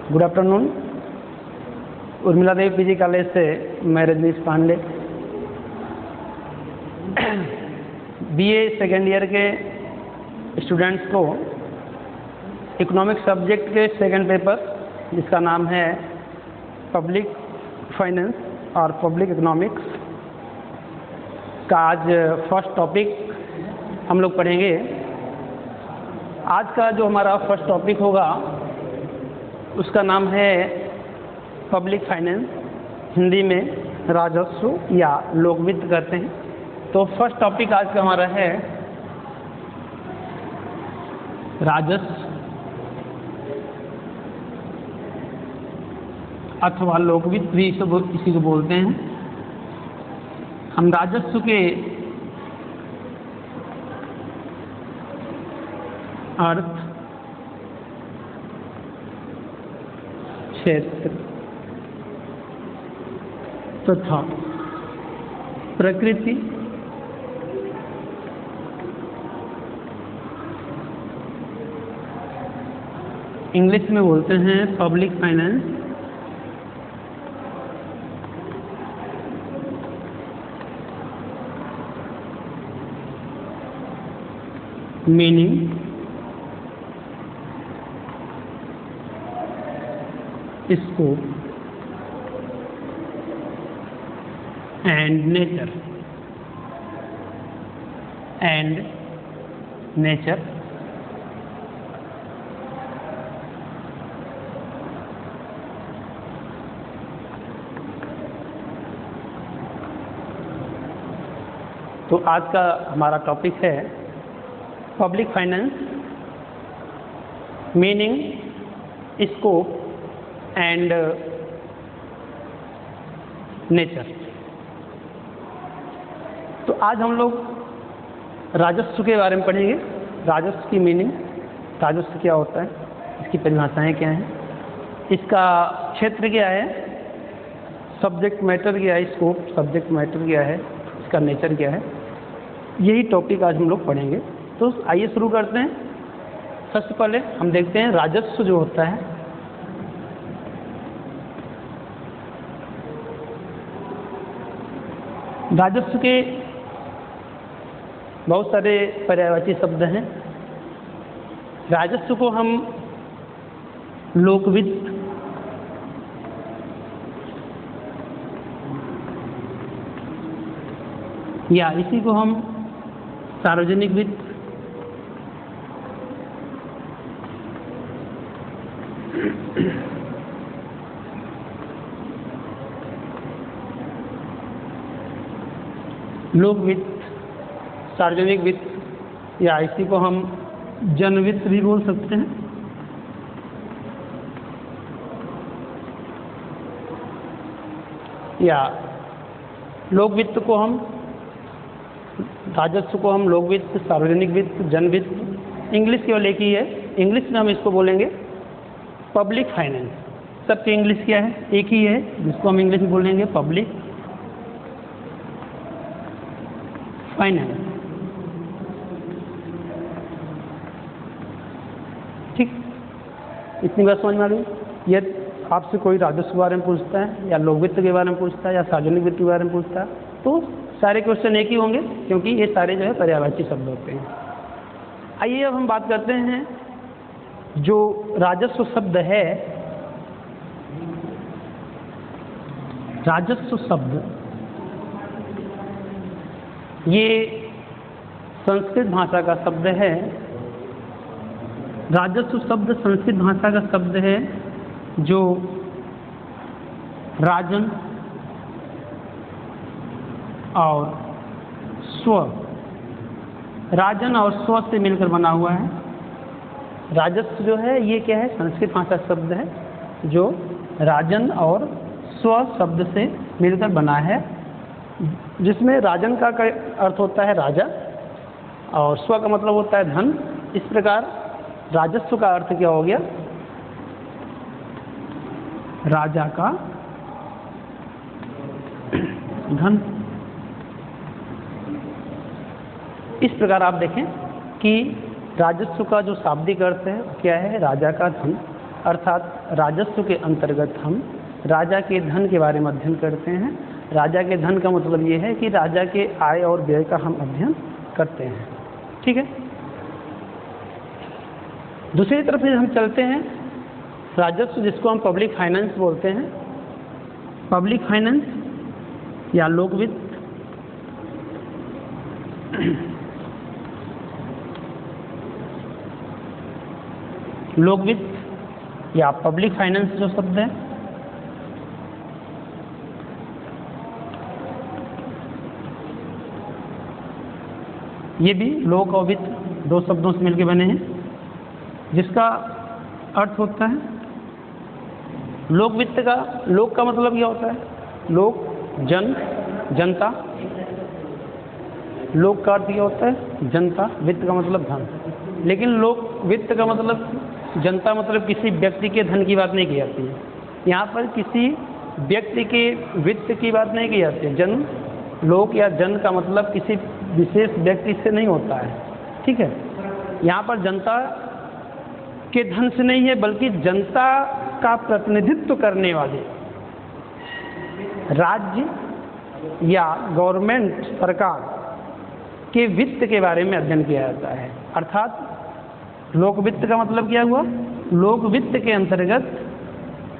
Good afternoon. Urmila Devi PG college से मैं Rajneesh Pandey BA second year के स्टूडेंट्स को इकोनॉमिक सब्जेक्ट के सेकंड पेपर जिसका नाम है पब्लिक फाइनेंस और पब्लिक इकोनॉमिक्स का आज फर्स्ट टॉपिक हम लोग पढ़ेंगे। आज का जो हमारा फर्स्ट टॉपिक होगा उसका नाम है पब्लिक फाइनेंस, हिंदी में राजस्व या लोक वित्त कहते हैं। तो फर्स्ट टॉपिक आज का हमारा है राजस्व अथवा लोक वित्त भी इसी को बोलते हैं। हम राजस्व के अर्थ, क्षेत्र तथा प्रकृति इंग्लिश में बोलते हैं public finance, meaning, scope and nature तो आज का हमारा टॉपिक है public finance, meaning, scope and nature. तो आज हम लोग राजस्व के बारे में पढ़ेंगे। राजस्व की मीनिंग, राजस्व क्या होता है, इसकी परिभाषाएं क्या हैं, इसका क्षेत्र क्या है, सब्जेक्ट मैटर क्या है, स्कोप सब्जेक्ट मैटर क्या है, इसका नेचर क्या है, यही टॉपिक आज हम लोग पढ़ेंगे। तो आइए शुरू करते हैं। सबसे पहले हम देखते हैं राजस्व जो होता है, राजस्व के बहुत सारे पर्यायवाची शब्द हैं। राजस्व को हम लोक वित्त, या इसी को हम सार्वजनिक वित्त, लोक वित्त, सार्वजनिक वित्त, या इसी को हम जन वित्त भी बोल सकते हैं। या लोक वित्त को हम, राजस्व को हम लोक वित्त, सार्वजनिक वित्त, जन वित्त, इंग्लिश केवल एक ही है। इंग्लिश में हम इसको बोलेंगे पब्लिक फाइनेंस। सबकी इंग्लिश क्या है, एक ही है, जिसको हम इंग्लिश में बोलेंगे पब्लिक फाइनेंस। ठीक, इतनी बात समझ में आ गई। यदि आपसे कोई राजस्व के बारे में पूछता है या लोक वित्त के बारे में पूछता है या सार्वजनिक वित्त के बारे में पूछता है तो सारे क्वेश्चन एक ही होंगे, क्योंकि ये सारे जो है पर्यायवाची शब्द होते हैं। आइए अब हम बात करते हैं जो राजस्व शब्द है। राजस्व शब्द ये संस्कृत भाषा का शब्द है। राजस्व शब्द संस्कृत भाषा का शब्द है जो राजन और स्व, राजन और स्व से मिलकर बना हुआ है। राजस्व जो है ये क्या है, संस्कृत भाषा शब्द है जो राजन और स्व शब्द से मिलकर बना है, जिसमें राजन का अर्थ होता है राजा और स्व का मतलब होता है धन। इस प्रकार राजस्व का अर्थ क्या हो गया, राजा का धन। इस प्रकार आप देखें कि राजस्व का जो शाब्दिक अर्थ है क्या है, राजा का धन। अर्थात राजस्व के अंतर्गत हम राजा के धन के बारे में अध्ययन करते हैं। राजा के धन का मतलब ये है कि राजा के आय और व्यय का हम अध्ययन करते हैं। ठीक है। दूसरी तरफ से हम चलते हैं राजस्व, जिसको हम पब्लिक फाइनेंस बोलते हैं। पब्लिक फाइनेंस या लोक वित्त लोक वित्त या पब्लिक फाइनेंस जो शब्द है, ये भी लोक और वित्त दो शब्दों से मिलकर बने हैं, जिसका अर्थ होता है लोक वित्त का। लोक का मतलब क्या होता है? लोक, जन, जनता। लोक का अर्थ क्या होता है? जनता। वित्त का मतलब धन। लेकिन लोक वित्त का मतलब जनता, मतलब किसी व्यक्ति के धन की बात नहीं की जाती है। यहाँ पर किसी व्यक्ति के वित्त की बात नहीं की जाती है। जन, लोक या जन का मतलब किसी विशेष व्यक्ति से नहीं होता है। ठीक है। यहाँ पर जनता के धन से नहीं है, बल्कि जनता का प्रतिनिधित्व करने वाले राज्य या गवर्नमेंट, सरकार के वित्त के बारे में अध्ययन किया जाता है। अर्थात लोक वित्त का मतलब क्या हुआ? लोक वित्त के अंतर्गत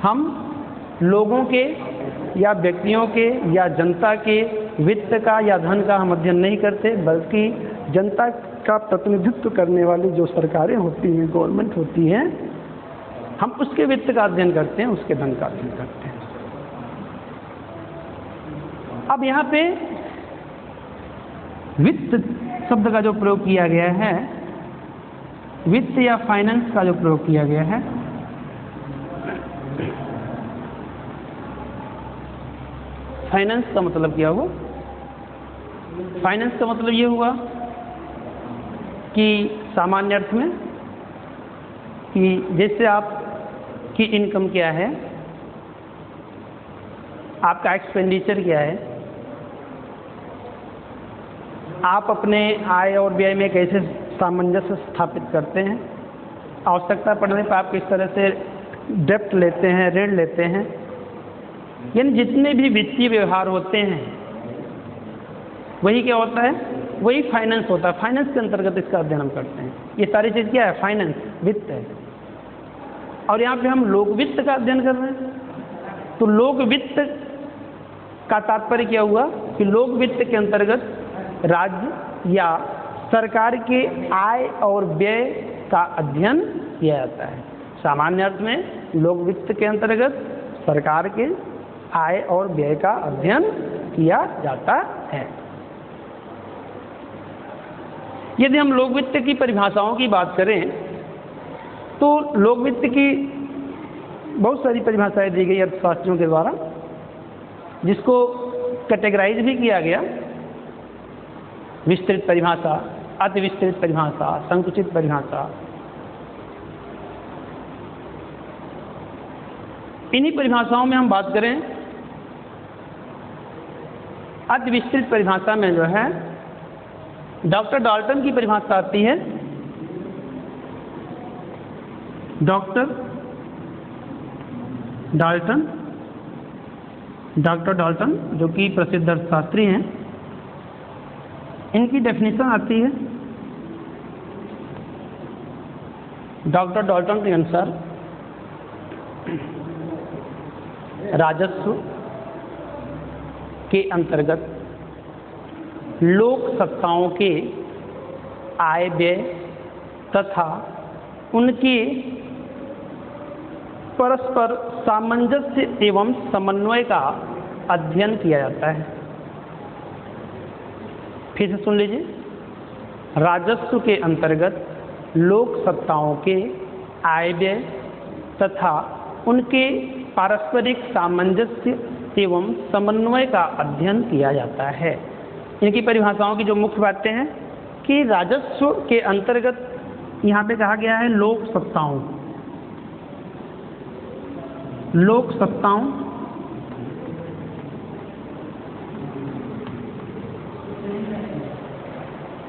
हम लोगों के या व्यक्तियों के या जनता के वित्त का या धन का हम अध्ययन नहीं करते, बल्कि जनता का प्रतिनिधित्व करने वाली जो सरकारें होती हैं, गवर्नमेंट होती हैं, हम उसके वित्त का अध्ययन करते हैं, उसके धन का अध्ययन करते हैं। अब यहाँ पे वित्त शब्द का जो प्रयोग किया गया है, वित्त या फाइनेंस का जो प्रयोग किया गया है, फाइनेंस का मतलब क्या हुआ? फाइनेंस का मतलब ये हुआ कि सामान्य अर्थ में कि जैसे आपकी इनकम क्या है, आपका एक्सपेंडिचर क्या है, आप अपने आय और व्यय में कैसे सामंजस्य स्थापित करते हैं, आवश्यकता पड़ने पर आप किस तरह से डेप्ट लेते हैं, ऋण लेते हैं, यानी जितने भी वित्तीय व्यवहार होते हैं वही क्या होता है? वही फाइनेंस होता है। फाइनेंस के अंतर्गत इसका अध्ययन हम करते हैं। ये सारी चीज़ क्या है? फाइनेंस, वित्त है। और यहाँ पे हम लोक वित्त का अध्ययन कर रहे हैं। तो लोक वित्त का तात्पर्य क्या हुआ कि लोक वित्त के अंतर्गत राज्य या सरकार के आय और व्यय का अध्ययन किया जाता है। सामान्य अर्थ में लोक वित्त के अंतर्गत सरकार के आय और व्यय का अध्ययन किया जाता है। यदि हम लोक वित्त की परिभाषाओं की बात करें तो लोक वित्त की बहुत सारी परिभाषाएं दी गई अर्थशास्त्रियों के द्वारा, जिसको कैटेगराइज भी किया गया। विस्तृत परिभाषा, अति विस्तृत परिभाषा, संकुचित परिभाषा। इन्हीं परिभाषाओं में हम बात करें, अति विस्तृत परिभाषा में जो है डॉक्टर डाल्टन की परिभाषा आती है। डॉक्टर डाल्टन जो कि प्रसिद्ध अर्थशास्त्री हैं, इनकी डेफिनेशन आती है। डॉक्टर डाल्टन के अनुसार राजस्व के अंतर्गत लोक सत्ताओं के आय व्यय तथा उनके परस्पर सामंजस्य एवं समन्वय का अध्ययन किया जाता है। फिर से सुन लीजिए, राजस्व के अंतर्गत लोक सत्ताओं के आय व्यय तथा उनके पारस्परिक सामंजस्य एवं समन्वय का अध्ययन किया जाता है। इनकी परिभाषाओं की जो मुख्य बातें हैं कि राजस्व के अंतर्गत यहाँ पे कहा गया है लोक सत्ताओं,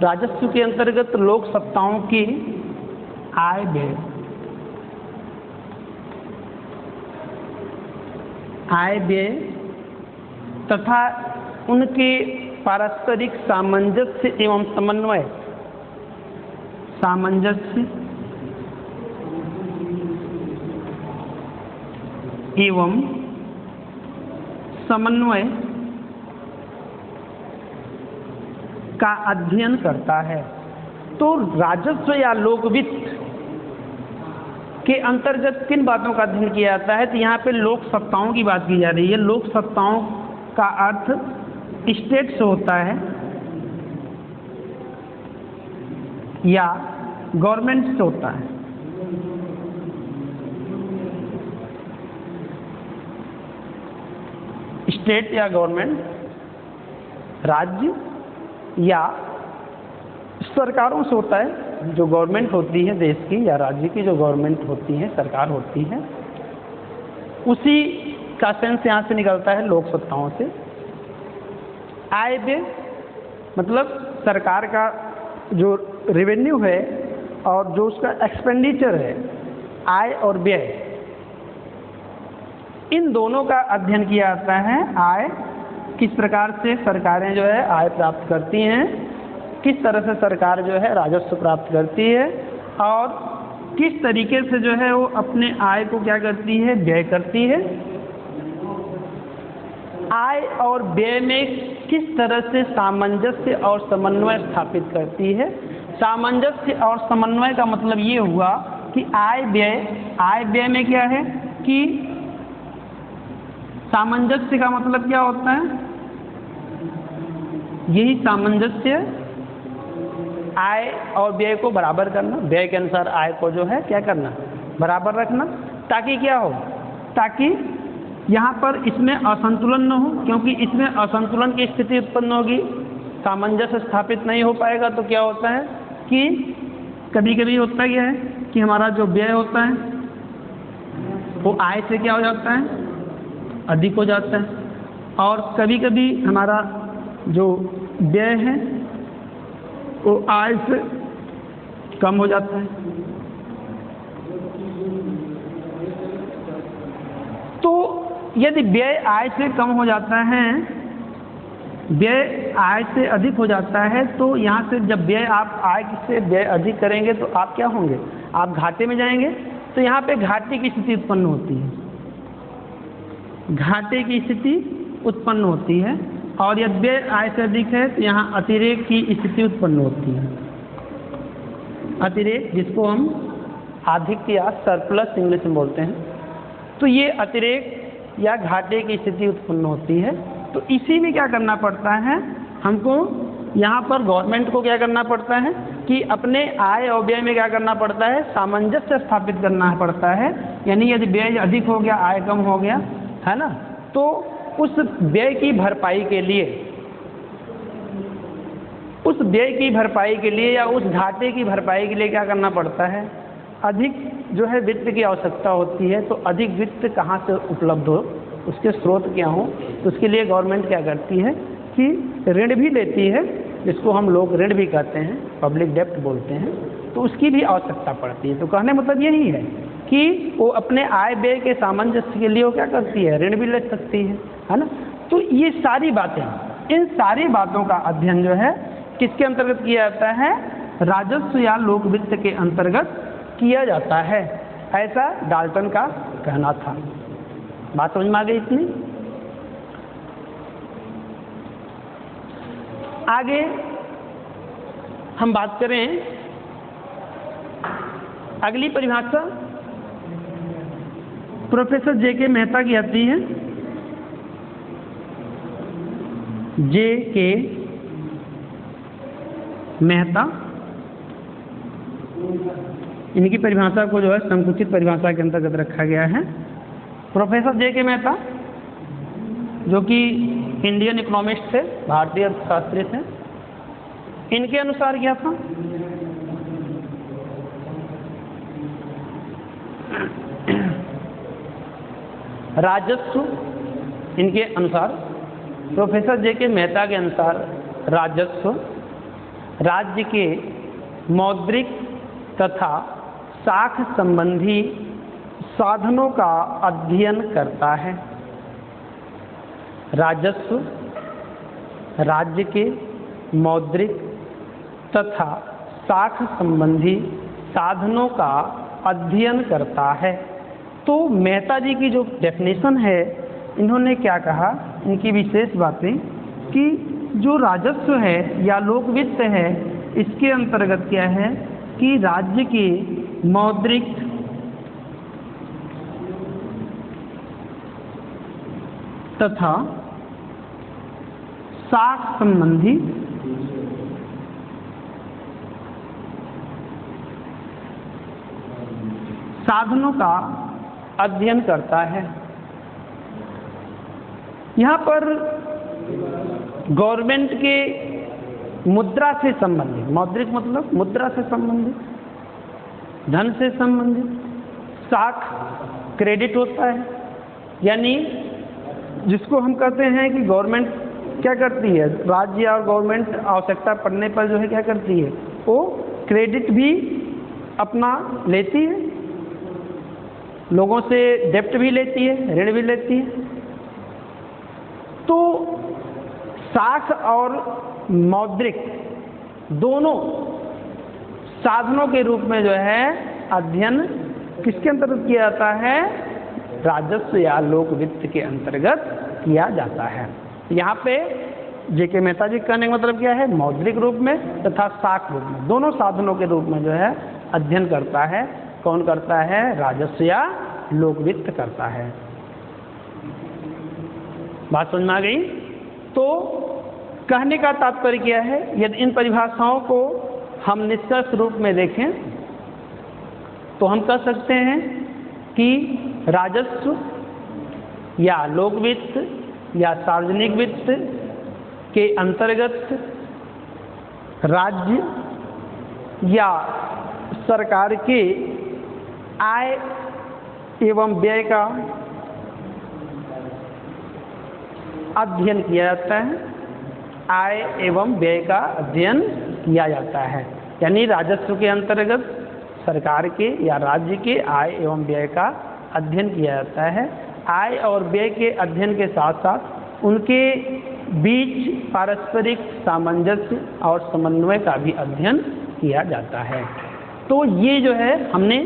राजस्व के अंतर्गत लोक सत्ताओं की आय व्यय आय व्यय तथा उनके पारस्परिक सामंजस्य एवं समन्वय, सामंजस्य एवं समन्वय का अध्ययन करता है। तो राजस्व या लोक वित्त के अंतर्गत किन बातों का अध्ययन किया जाता है? तो यहाँ पे लोक सत्ताओं की बात की जा रही है। लोक सत्ताओं का अर्थ स्टेट से होता है या गवर्नमेंट से होता है। स्टेट या गवर्नमेंट, राज्य या सरकारों से होता है। जो गवर्नमेंट होती है देश की या राज्य की, जो गवर्नमेंट होती है, सरकार होती है, उसी का सेंस यहाँ से निकलता है लोक सत्ताओं से। आय व्यय मतलब सरकार का जो रेवेन्यू है और जो उसका एक्सपेंडिचर है, आय और व्यय, इन दोनों का अध्ययन किया जाता है। आय, किस प्रकार से सरकारें जो है आय प्राप्त करती हैं, किस तरह से सरकार जो है राजस्व प्राप्त करती है और किस तरीके से जो है वो अपने आय को क्या करती है, व्यय करती है। आय और व्यय में किस तरह से सामंजस्य और समन्वय स्थापित करती है। सामंजस्य और समन्वय का मतलब ये हुआ कि आय व्यय में क्या है कि सामंजस्य का मतलब क्या होता है? यही सामंजस्य, आय और व्यय को बराबर करना, व्यय के अनुसार आय को जो है क्या करना, बराबर रखना, ताकि क्या हो, ताकि यहाँ पर इसमें असंतुलन न हो। क्योंकि इसमें असंतुलन की स्थिति उत्पन्न होगी, सामंजस्य स्थापित नहीं हो पाएगा तो क्या होता है कि कभी कभी होता क्या है कि हमारा जो व्यय होता है वो आय से क्या हो जाता है, अधिक हो जाता है, और कभी कभी हमारा जो व्यय है वो आय से कम हो जाता है। तो यदि व्यय आय से कम हो जाता है, व्यय आय से अधिक हो जाता है, तो यहाँ से जब व्यय आप आय से व्यय अधिक करेंगे तो आप क्या होंगे, आप घाटे में जाएंगे। तो यहाँ पे घाटे की स्थिति उत्पन्न होती है, घाटे की स्थिति उत्पन्न होती है। और यदि व्यय आय से अधिक है तो यहाँ अतिरेक की स्थिति उत्पन्न होती है। अतिरेक, जिसको हम आधिक्य या सरप्लस इंग्लिश में बोलते हैं, तो ये अतिरेक या घाटे की स्थिति उत्पन्न होती है। तो इसी में क्या करना पड़ता है हमको, यहाँ पर गवर्नमेंट को क्या करना पड़ता है कि अपने आय और व्यय में क्या करना पड़ता है, सामंजस्य स्थापित करना पड़ता है। यानी यदि व्यय अधिक हो गया, आय कम हो गया, है ना, तो उस व्यय की भरपाई के लिए, उस व्यय की भरपाई के लिए या उस घाटे की भरपाई के लिए क्या करना पड़ता है, अधिक जो है वित्त की आवश्यकता होती है। तो अधिक वित्त कहाँ से उपलब्ध हो, उसके स्रोत क्या हो, तो उसके लिए गवर्नमेंट क्या करती है कि ऋण भी लेती है, जिसको हम लोग ऋण भी कहते हैं, पब्लिक डेप्ट बोलते हैं। तो उसकी भी आवश्यकता पड़ती है। तो कहने मतलब यही है कि वो अपने आय व्यय के सामंजस्य के लिए वो क्या करती है, ऋण भी ले सकती है ना। तो ये सारी बातें, इन सारी बातों का अध्ययन जो है किसके अंतर्गत किया जाता है, राजस्व या लोक वित्त के अंतर्गत किया जाता है। ऐसा डाल्टन का कहना था। बात समझ में आ गई इतनी? आगे हम बात करें, अगली परिभाषा प्रोफेसर जे.के. मेहता की आती है। जे.के. मेहता, इनकी परिभाषा को जो है संकुचित परिभाषा के अंतर्गत रखा गया है। Professor JK. मेहता जो कि इंडियन इकोनॉमिस्ट थे, भारतीय अर्थशास्त्री थे, इनके अनुसार क्या था, राजस्व, इनके अनुसार प्रोफेसर जे.के. मेहता के अनुसार राजस्व राज्य के मौद्रिक तथा साख संबंधी साधनों का अध्ययन करता है। राजस्व राज्य के मौद्रिक तथा साख संबंधी साधनों का अध्ययन करता है। तो मेहता जी की जो डेफिनेशन है, इन्होंने क्या कहा, इनकी विशेष बातें कि जो राजस्व है या लोक वित्त है, इसके अंतर्गत क्या है कि राज्य के मौद्रिक तथा साख संबंधी साधनों का अध्ययन करता है। यहाँ पर गवर्नमेंट के मुद्रा से संबंधित, मौद्रिक मतलब मुद्रा से संबंधित, धन से संबंधित, साख क्रेडिट होता है, यानी जिसको हम कहते हैं कि गवर्नमेंट क्या करती है, राज्य और गवर्नमेंट आवश्यकता पड़ने पर जो है क्या करती है, वो क्रेडिट भी अपना लेती है, लोगों से डेप्ट भी लेती है, ऋण भी लेती है। तो साख और मौद्रिक दोनों साधनों के रूप में जो है अध्ययन किसके अंतर्गत किया जाता है, राजस्व या लोक वित्त के अंतर्गत किया जाता है। यहाँ पे जेके मेहता जी कहने का मतलब क्या है, मौद्रिक रूप में तथा साख रूप में, दोनों साधनों के रूप में जो है अध्ययन करता है। कौन करता है, राजस्व या लोक वित्त करता है। बात समझ में आ गई। तो कहने का तात्पर्य क्या है, यदि इन परिभाषाओं को हम निष्कर्ष रूप में देखें तो हम कह सकते हैं कि राजस्व या लोक वित्त या सार्वजनिक वित्त के अंतर्गत राज्य या सरकार के आय एवं व्यय का अध्ययन किया जाता है। आय एवं व्यय का अध्ययन किया जाता है, यानी राजस्व के अंतर्गत सरकार के या राज्य के आय एवं व्यय का अध्ययन किया जाता है। आय और व्यय के अध्ययन के साथ साथ उनके बीच पारस्परिक सामंजस्य और समन्वय का भी अध्ययन किया जाता है। तो ये जो है हमने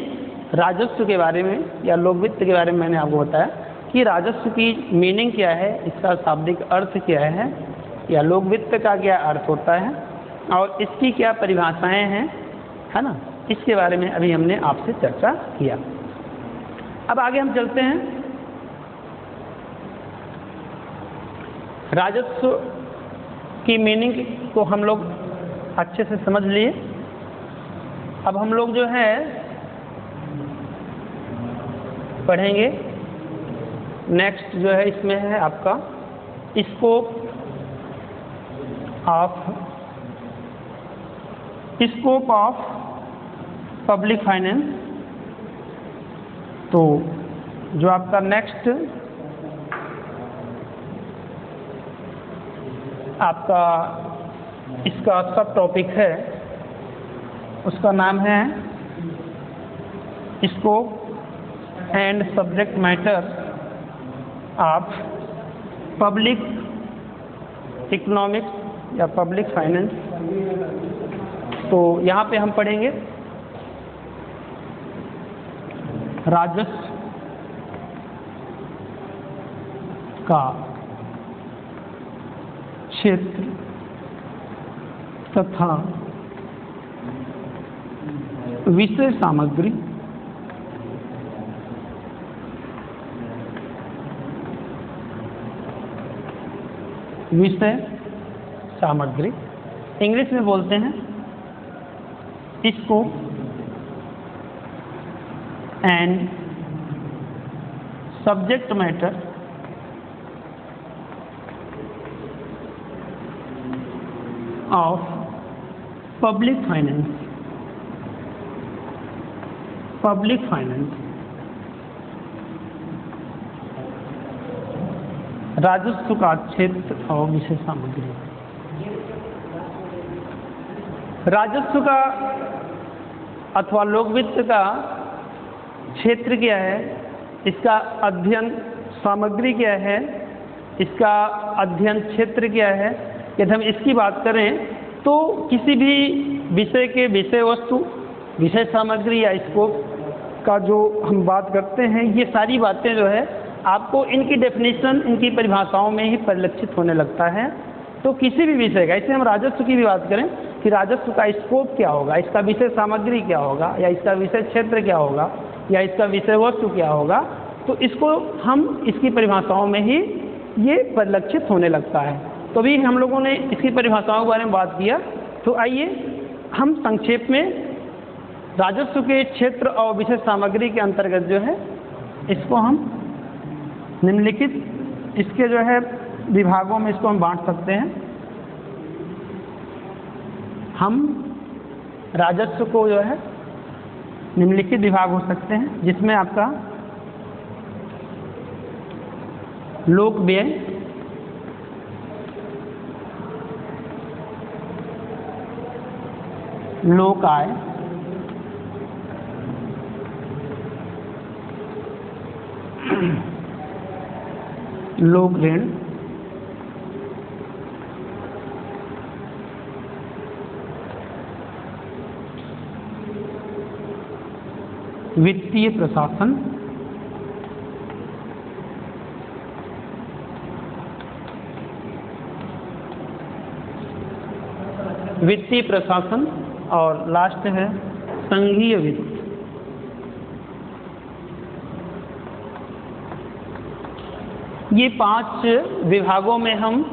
राजस्व के बारे में या लोक वित्त के बारे में मैंने आपको बताया कि राजस्व की मीनिंग क्या है, इसका शाब्दिक अर्थ क्या है, या लोक वित्त का क्या अर्थ होता है और इसकी क्या परिभाषाएं हैं, है ना, इसके बारे में अभी हमने आपसे चर्चा किया। अब आगे हम चलते हैं। राजस्व की मीनिंग को हम लोग अच्छे से समझ लिए। अब हम लोग जो है पढ़ेंगे नेक्स्ट जो है, इसमें है आपका स्कोप ऑफ पब्लिक फाइनेंस। तो जो आपका नेक्स्ट आपका इसका सब टॉपिक है, उसका नाम है scope and subject matter of public economics या पब्लिक फाइनेंस। तो यहाँ पे हम पढ़ेंगे राजस्व का क्षेत्र तथा विषय सामग्री, विषय सामग्री इंग्लिश में बोलते हैं scope and subject matter of public finance. Public finance राजस्व का क्षेत्र और विषय सामग्री। राजस्व का अथवा लोक वित्त का क्षेत्र क्या है, इसका अध्ययन सामग्री क्या है, इसका अध्ययन क्षेत्र क्या है। यदि हम इसकी बात करें तो किसी भी विषय के विषय वस्तु, विषय सामग्री या स्कोप का जो हम बात करते हैं, ये सारी बातें जो है आपको इनकी डेफिनेशन, इनकी परिभाषाओं में ही परिलक्षित होने लगता है। तो किसी भी विषय का, इससे हम राजस्व की भी बात करें कि राजस्व का स्कोप क्या होगा, इसका विषय सामग्री क्या होगा, या इसका विषय क्षेत्र क्या होगा, या इसका विषय वस्तु क्या होगा, तो इसको हम इसकी परिभाषाओं में ही ये परिलक्षित होने लगता है। तो अभी हम लोगों ने इसकी परिभाषाओं के बारे में बात किया, तो आइए हम संक्षेप में राजस्व के क्षेत्र और विषय सामग्री के अंतर्गत जो है इसको हम निम्नलिखित इसके जो है विभागों में इसको हम बांट सकते हैं। हम राजस्व को जो है निम्नलिखित विभाग हो सकते हैं, जिसमें आपका लोक व्यय, लोक आय, लोक ऋण, वित्तीय प्रशासन, वित्तीय प्रशासन और लास्ट है संघीय वित्त। ये 5 विभागों में हम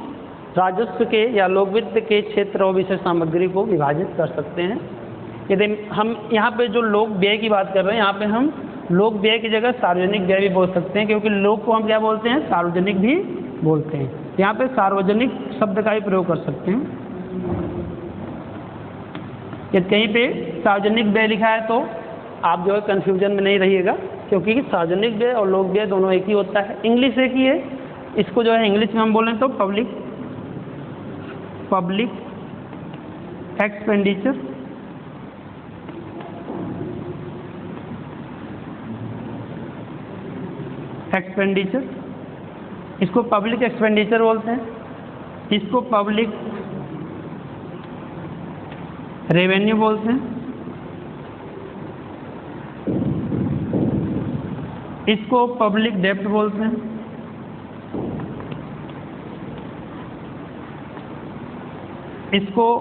राजस्व के या लोक वित्त के क्षेत्र और विषय सामग्री को विभाजित कर सकते हैं। यदि हम यहाँ पे जो लोक व्यय की बात कर रहे हैं, यहाँ पे हम लोक व्यय की जगह सार्वजनिक व्यय भी बोल सकते हैं, क्योंकि लोक को हम क्या बोलते हैं, सार्वजनिक भी बोलते हैं। यहाँ पे सार्वजनिक शब्द का ही प्रयोग कर सकते हैं। यदि कहीं पे सार्वजनिक व्यय लिखा है तो आप जो है कन्फ्यूजन में नहीं रहिएगा, क्योंकि सार्वजनिक व्यय और लोक व्यय दोनों एक ही होता है। इंग्लिश एक ही है, इसको जो है इंग्लिश में हम बोलें तो पब्लिक एक्सपेंडिचर, इसको पब्लिक एक्सपेंडिचर बोलते हैं, इसको पब्लिक रेवेन्यू बोलते हैं, इसको पब्लिक डेब्ट बोलते हैं, इसको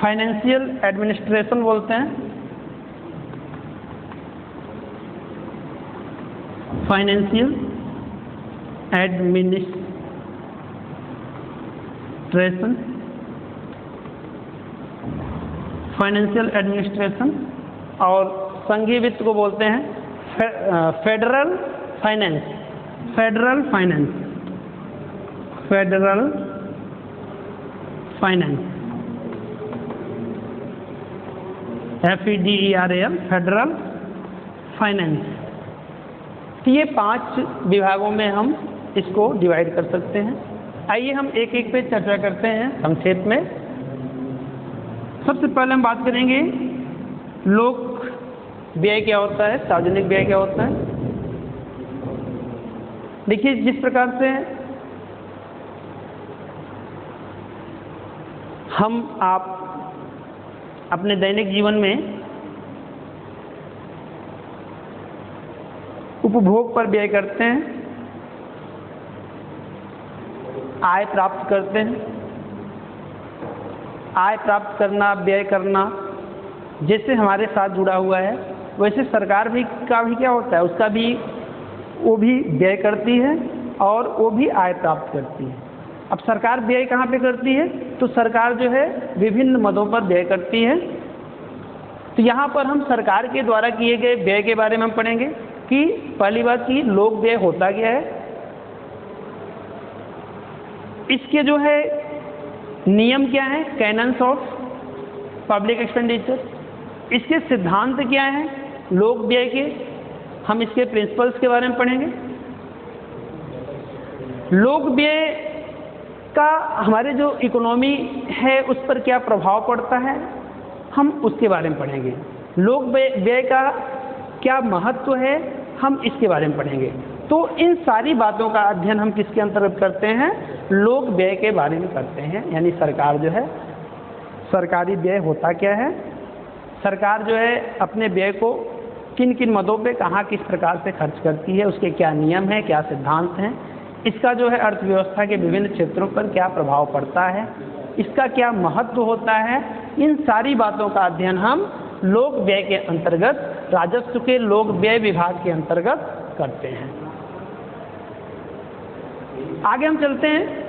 फाइनेंशियल एडमिनिस्ट्रेशन बोलते हैं, फाइनेंशियल एडमिनिस्ट्रेशन, और संघीय वित्त को बोलते हैं federal finance, FEDERAL, federal finance. तो ये 5 विभागों में हम इसको डिवाइड कर सकते हैं। आइए हम एक एक पे चर्चा करते हैं संक्षेप में। सबसे पहले हम बात करेंगे लोक व्यय क्या होता है, सार्वजनिक व्यय क्या होता है। देखिए, जिस प्रकार से हम आप अपने दैनिक जीवन में उपभोग पर व्यय करते हैं, आय प्राप्त करते हैं, आय प्राप्त करना, व्यय करना जैसे हमारे साथ जुड़ा हुआ है, वैसे सरकार भी का भी क्या होता है, उसका भी वो भी व्यय करती है और वो भी आय प्राप्त करती है। अब सरकार व्यय कहाँ पे करती है, तो सरकार जो है विभिन्न मदों पर व्यय करती है। तो यहाँ पर हम सरकार के द्वारा किए गए व्यय के बारे में हम पढ़ेंगे कि पहली बात की लोक व्यय होता क्या है, इसके जो है नियम क्या है, कैनन्स ऑफ पब्लिक एक्सपेंडिचर, इसके सिद्धांत क्या हैं लोक व्यय के, हम इसके प्रिंसिपल्स के बारे में पढ़ेंगे। लोक व्यय का हमारे जो इकोनॉमी है उस पर क्या प्रभाव पड़ता है, हम उसके बारे में पढ़ेंगे। लोक व्यय का क्या महत्व है हम इसके बारे में पढ़ेंगे। तो इन सारी बातों का अध्ययन हम किसके अंतर्गत करते हैं? लोक व्यय के बारे में करते हैं। यानी सरकार जो है, सरकारी व्यय होता क्या है, सरकार जो है अपने व्यय को किन किन मदों पे कहाँ किस प्रकार से खर्च करती है, उसके क्या नियम हैं, क्या सिद्धांत हैं, इसका जो है अर्थव्यवस्था के विभिन्न क्षेत्रों पर क्या प्रभाव पड़ता है, इसका क्या महत्व होता है, इन सारी बातों का अध्ययन हम लोक व्यय के अंतर्गत, राजस्व के लोक व्यय विभाग के अंतर्गत करते हैं। आगे हम चलते हैं।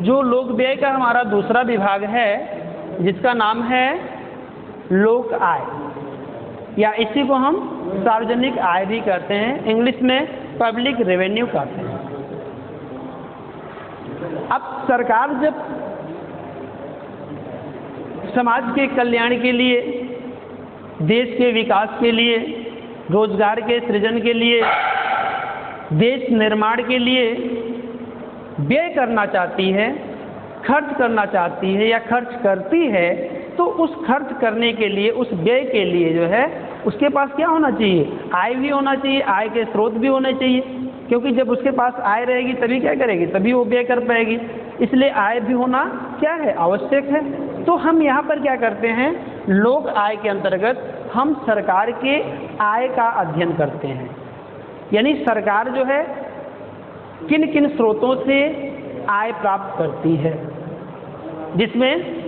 जो लोक व्यय का हमारा दूसरा विभाग है, जिसका नाम है लोक आय, या इसी को हम सार्वजनिक आय भी कहते हैं, इंग्लिश में पब्लिक रेवेन्यू कहते हैं। अब सरकार जब समाज के कल्याण के लिए, देश के विकास के लिए, रोजगार के सृजन के लिए, देश निर्माण के लिए व्यय करना चाहती है, खर्च करना चाहती है या खर्च करती है, तो उस खर्च करने के लिए, उस व्यय के लिए जो है उसके पास क्या होना चाहिए? आय भी होना चाहिए, आय के स्रोत भी होने चाहिए। क्योंकि जब उसके पास आय रहेगी तभी क्या करेगी, तभी वो व्यय कर पाएगी। इसलिए आय भी होना क्या है, आवश्यक है। तो हम यहाँ पर क्या करते हैं, लोक आय के अंतर्गत हम सरकार के आय का अध्ययन करते हैं। यानी सरकार जो है किन किन स्रोतों से आय प्राप्त करती है, जिसमें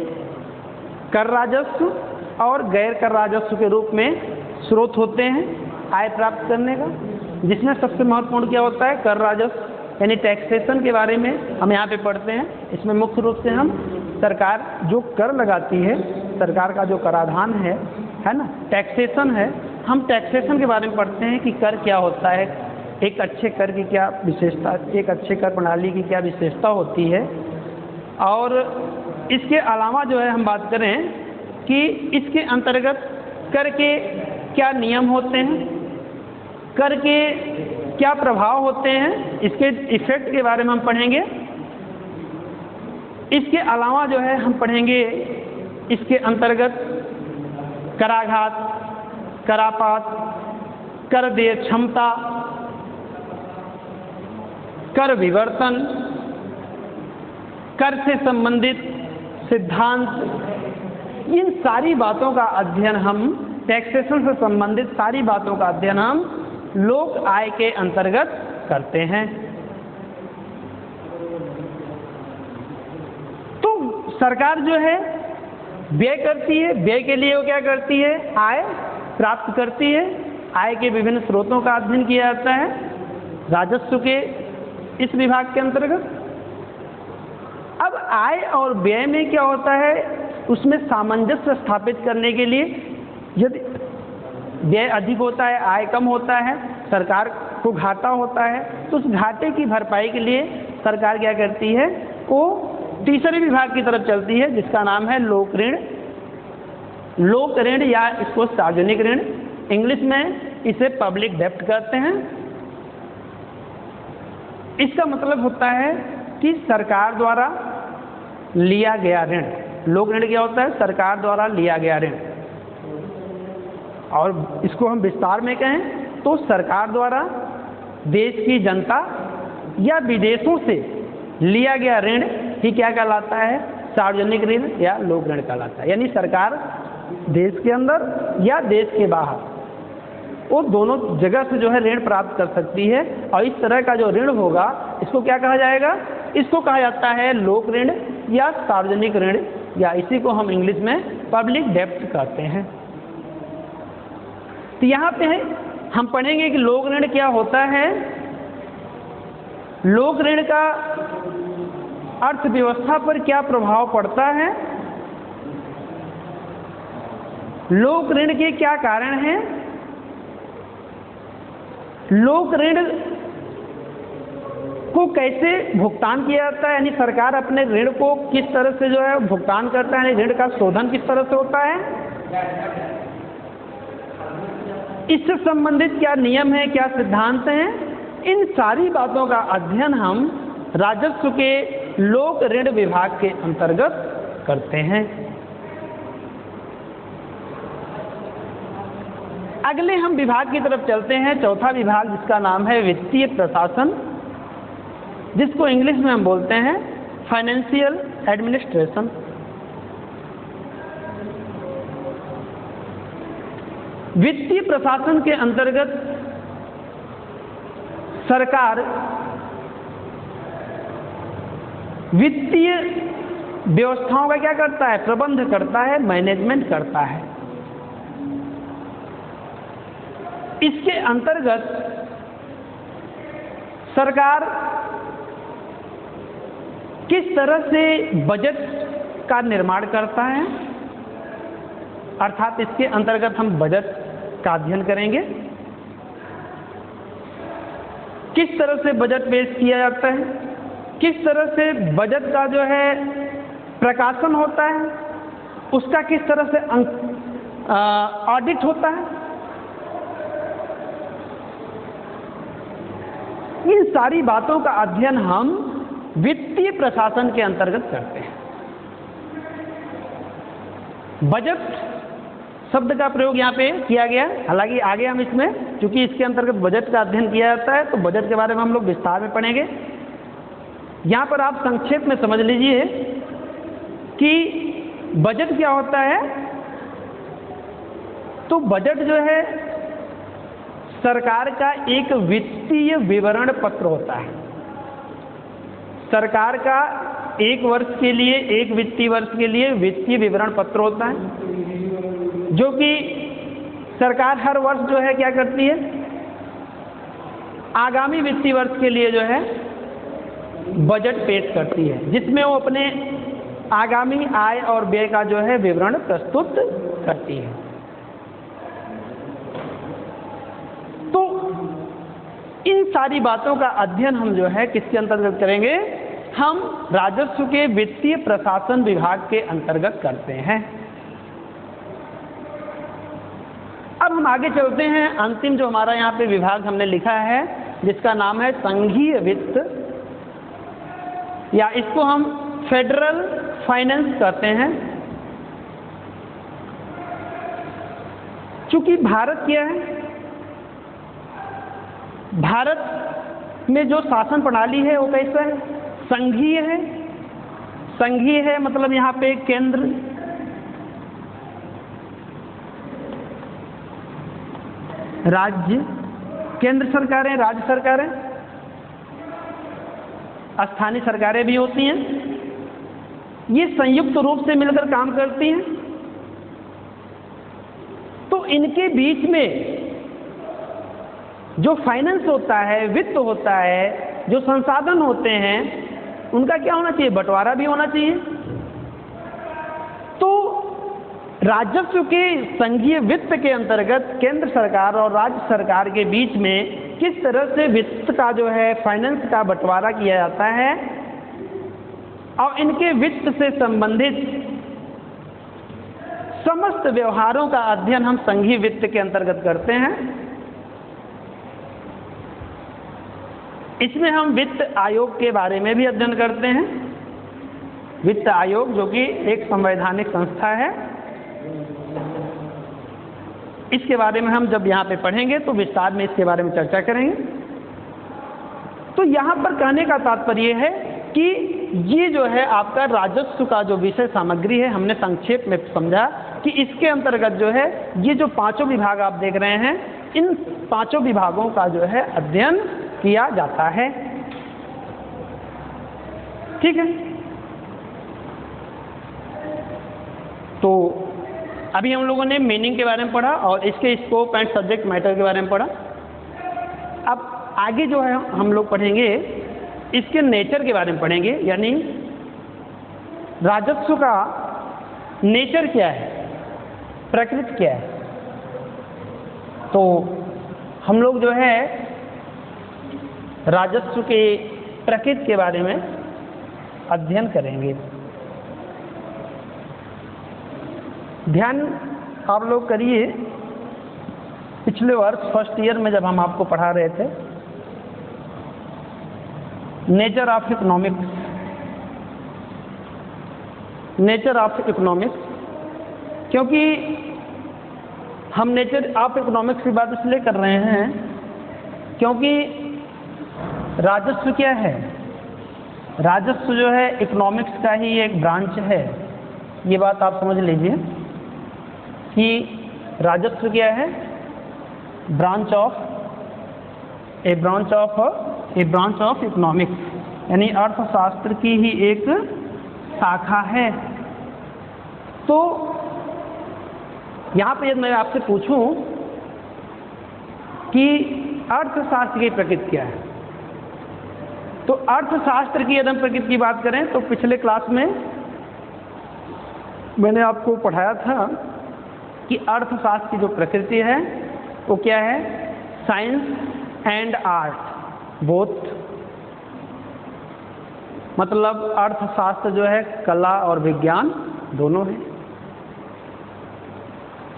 कर राजस्व और गैर कर राजस्व के रूप में स्रोत होते हैं आय प्राप्त करने का। जिसमें सबसे महत्वपूर्ण क्या होता है, कर राजस्व, यानी टैक्सेशन के बारे में हम यहाँ पे पढ़ते हैं। इसमें मुख्य रूप से हम सरकार जो कर लगाती है, सरकार का जो कराधान है ना, टैक्सेशन है, हम टैक्सेशन के बारे में पढ़ते हैं कि कर क्या होता है, एक अच्छे कर की क्या विशेषता, एक अच्छे कर प्रणाली की क्या विशेषता होती है। और इसके अलावा जो है हम बात करें कि इसके अंतर्गत कर के क्या नियम होते हैं, कर के क्या प्रभाव होते हैं, इसके इफेक्ट के बारे में हम पढ़ेंगे। इसके अलावा जो है हम पढ़ेंगे इसके अंतर्गत कराघात, करापात, कर देय क्षमता, कर विवर्तन, कर से संबंधित सिद्धांत, इन सारी बातों का अध्ययन हम, टैक्सेशन से संबंधित सारी बातों का अध्ययन हम लोक आय के अंतर्गत करते हैं। तो सरकार जो है व्यय करती है, व्यय के लिए वो क्या करती है, आय प्राप्त करती है। आय के विभिन्न स्रोतों का अध्ययन किया जाता है राजस्व के इस विभाग के अंतर्गत। अब आय और व्यय में क्या होता है, उसमें सामंजस्य स्थापित करने के लिए, यदि व्यय अधिक होता है, आय कम होता है, सरकार को घाटा होता है, तो उस घाटे की भरपाई के लिए सरकार क्या करती है, वो तीसरे विभाग की तरफ चलती है, जिसका नाम है लोक ऋण। लोक ऋण या इसको सार्वजनिक ऋण, इंग्लिश में इसे पब्लिक डेब्ट कहते हैं। इसका मतलब होता है कि सरकार द्वारा लिया गया ऋण। लोक ऋण क्या होता है, सरकार द्वारा लिया गया ऋण। और इसको हम विस्तार में कहें तो सरकार द्वारा देश की जनता या विदेशों से लिया गया ऋण ही क्या कहलाता है, सार्वजनिक ऋण या लोक ऋण कहलाता है। यानी सरकार देश के अंदर या देश के बाहर, वो दोनों जगह से जो है ऋण प्राप्त कर सकती है। और इस तरह का जो ऋण होगा, इसको क्या कहा जाएगा, इसको कहा जाता है लोक ऋण या सार्वजनिक ऋण, या इसी को हम इंग्लिश में पब्लिक डेब्ट कहते हैं। तो यहाँ पे हम पढ़ेंगे कि लोक ऋण क्या होता है। लोक ऋण का अर्थव्यवस्था पर क्या प्रभाव पड़ता है, लोक ऋण के क्या कारण हैं, लोक ऋण को कैसे भुगतान किया जाता है, यानी सरकार अपने ऋण को किस तरह से जो है भुगतान करता है, यानी ऋण का शोधन किस तरह से होता है, इससे संबंधित क्या नियम है, क्या सिद्धांत हैं, इन सारी बातों का अध्ययन हम राजस्व के लोक ऋण विभाग के अंतर्गत करते हैं। अगले हम विभाग की तरफ चलते हैं, चौथा विभाग जिसका नाम है वित्तीय प्रशासन, जिसको इंग्लिश में हम बोलते हैं फाइनेंशियल एडमिनिस्ट्रेशन। वित्तीय प्रशासन के अंतर्गत सरकार वित्तीय व्यवस्थाओं का क्या करता है, प्रबंध करता है, मैनेजमेंट करता है। इसके अंतर्गत सरकार किस तरह से बजट का निर्माण करता है, अर्थात इसके अंतर्गत हम बजट का अध्ययन करेंगे। किस तरह से बजट पेश किया जाता है, किस तरह से बजट का जो है प्रकाशन होता है, उसका किस तरह से ऑडिट होता है। इन सारी बातों का अध्ययन हम वित्तीय प्रशासन के अंतर्गत करते हैं। बजट शब्द का प्रयोग यहाँ पे किया गया, हालांकि आगे हम इसमें, चूंकि इसके अंतर्गत बजट का अध्ययन किया जाता है, तो बजट के बारे में हम लोग विस्तार में पढ़ेंगे। यहाँ पर आप संक्षेप में समझ लीजिए कि बजट क्या होता है। तो बजट जो है सरकार का एक वित्तीय विवरण पत्र होता है। सरकार का एक वर्ष के लिए, एक वित्तीय वर्ष के लिए वित्तीय विवरण पत्र होता है, जो कि सरकार हर वर्ष जो है क्या करती है, आगामी वित्तीय वर्ष के लिए जो है बजट पेश करती है, जिसमें वो अपने आगामी आय और व्यय का जो है विवरण प्रस्तुत करती है। तो इन सारी बातों का अध्ययन हम जो है किसके अंतर्गत करेंगे, हम राजस्व के वित्तीय प्रशासन विभाग के अंतर्गत करते हैं। अब हम आगे चलते हैं, अंतिम जो हमारा यहाँ पे विभाग हमने लिखा है जिसका नाम है संघीय वित्त, या इसको हम फेडरल फाइनेंस कहते हैं। चूंकि भारत क्या है, भारत में जो शासन प्रणाली है वो कैसा है, संघीय है। संघीय है मतलब यहाँ पे केंद्र, राज्य, केंद्र सरकारें, राज्य सरकारें, स्थानीय सरकारें भी होती हैं। ये संयुक्त रूप से मिलकर काम करती हैं। तो इनके बीच में जो फाइनेंस होता है, वित्त होता है, जो संसाधन होते हैं, उनका क्या होना चाहिए, बंटवारा भी होना चाहिए। तो राजस्व के संघीय वित्त के अंतर्गत केंद्र सरकार और राज्य सरकार के बीच में किस तरह से वित्त का जो है, फाइनेंस का बंटवारा किया जाता है, और इनके वित्त से संबंधित समस्त व्यवहारों का अध्ययन हम संघीय वित्त के अंतर्गत करते हैं। इसमें हम वित्त आयोग के बारे में भी अध्ययन करते हैं। वित्त आयोग जो कि एक संवैधानिक संस्था है, इसके बारे में हम जब यहाँ पे पढ़ेंगे तो विस्तार में इसके बारे में चर्चा करेंगे। तो यहाँ पर कहने का तात्पर्य है कि ये जो है आपका राजस्व का जो विषय सामग्री है, हमने संक्षेप में समझा कि इसके अंतर्गत जो है ये जो पांचों विभाग आप देख रहे हैं, इन पांचों विभागों का जो है अध्ययन किया जाता है। ठीक है, तो अभी हम लोगों ने मीनिंग के बारे में पढ़ा और इसके स्कोप एंड सब्जेक्ट मैटर के बारे में पढ़ा। अब आगे जो है हम लोग पढ़ेंगे इसके नेचर के बारे में पढ़ेंगे, यानी राजस्व का नेचर क्या है, प्रकृति क्या है। तो हम लोग जो है राजस्व के प्रकृति के बारे में अध्ययन करेंगे। ध्यान आप लोग करिए, पिछले वर्ष फर्स्ट ईयर में जब हम आपको पढ़ा रहे थे nature of economics, nature of economics, क्योंकि हम नेचर ऑफ इकोनॉमिक्स की बात इसलिए कर रहे हैं क्योंकि राजस्व क्या है? राजस्व जो है इकोनॉमिक्स का ही एक ब्रांच है। ये बात आप समझ लीजिए कि राजस्व क्या है? ब्रांच ऑफ इकोनॉमिक्स, यानी अर्थशास्त्र की ही एक शाखा है। तो यहाँ पे मैं आपसे पूछूं कि अर्थशास्त्र की प्रकृति क्या है, तो अर्थशास्त्र की यदि हम प्रकृति की बात करें तो पिछले क्लास में मैंने आपको पढ़ाया था कि अर्थशास्त्र की जो प्रकृति है वो क्या है? साइंस एंड आर्ट बोथ, मतलब अर्थशास्त्र जो है कला और विज्ञान दोनों है।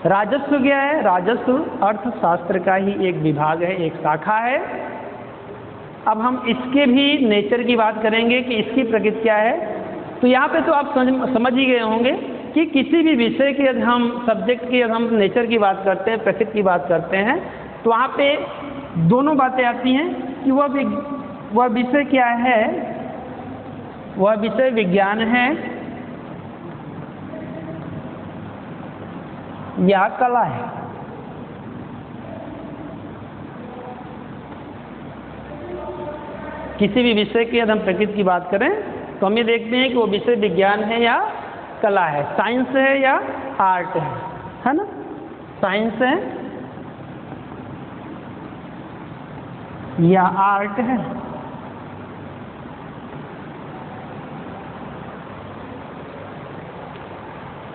राजस्व क्या है? राजस्व अर्थशास्त्र का ही एक विभाग है, एक शाखा है। अब हम इसके भी नेचर की बात करेंगे कि इसकी प्रकृति क्या है। तो यहाँ पे तो आप समझ ही गए होंगे कि किसी भी विषय की यदि हम सब्जेक्ट की यदि हम नेचर की बात करते हैं, प्रकृति की बात करते हैं, तो वहाँ पे दोनों बातें आती हैं कि वह विषय क्या है, वह विषय विज्ञान है या कला है। किसी भी विषय की यदि हम प्रकृति की बात करें तो हम ये देखते हैं कि वो विषय विज्ञान है या कला है, साइंस है या आर्ट है ना? साइंस है या आर्ट है।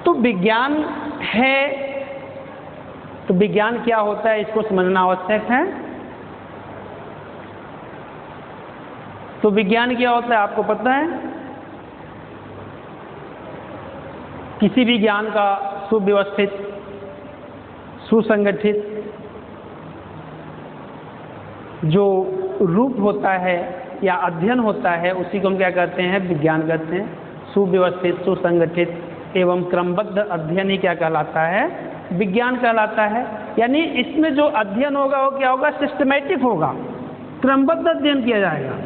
तो विज्ञान है, तो विज्ञान क्या होता है इसको समझना आवश्यक है। तो विज्ञान क्या होता है आपको पता है? किसी भी ज्ञान का सुव्यवस्थित, सुसंगठित जो रूप होता है या अध्ययन होता है उसी को हम क्या कहते हैं? विज्ञान कहते हैं। सुव्यवस्थित, सुसंगठित एवं क्रमबद्ध अध्ययन ही क्या कहलाता है? विज्ञान कहलाता है। यानी इसमें जो अध्ययन होगा वो क्या होगा? सिस्टमैटिक होगा, क्रमबद्ध अध्ययन किया जाएगा।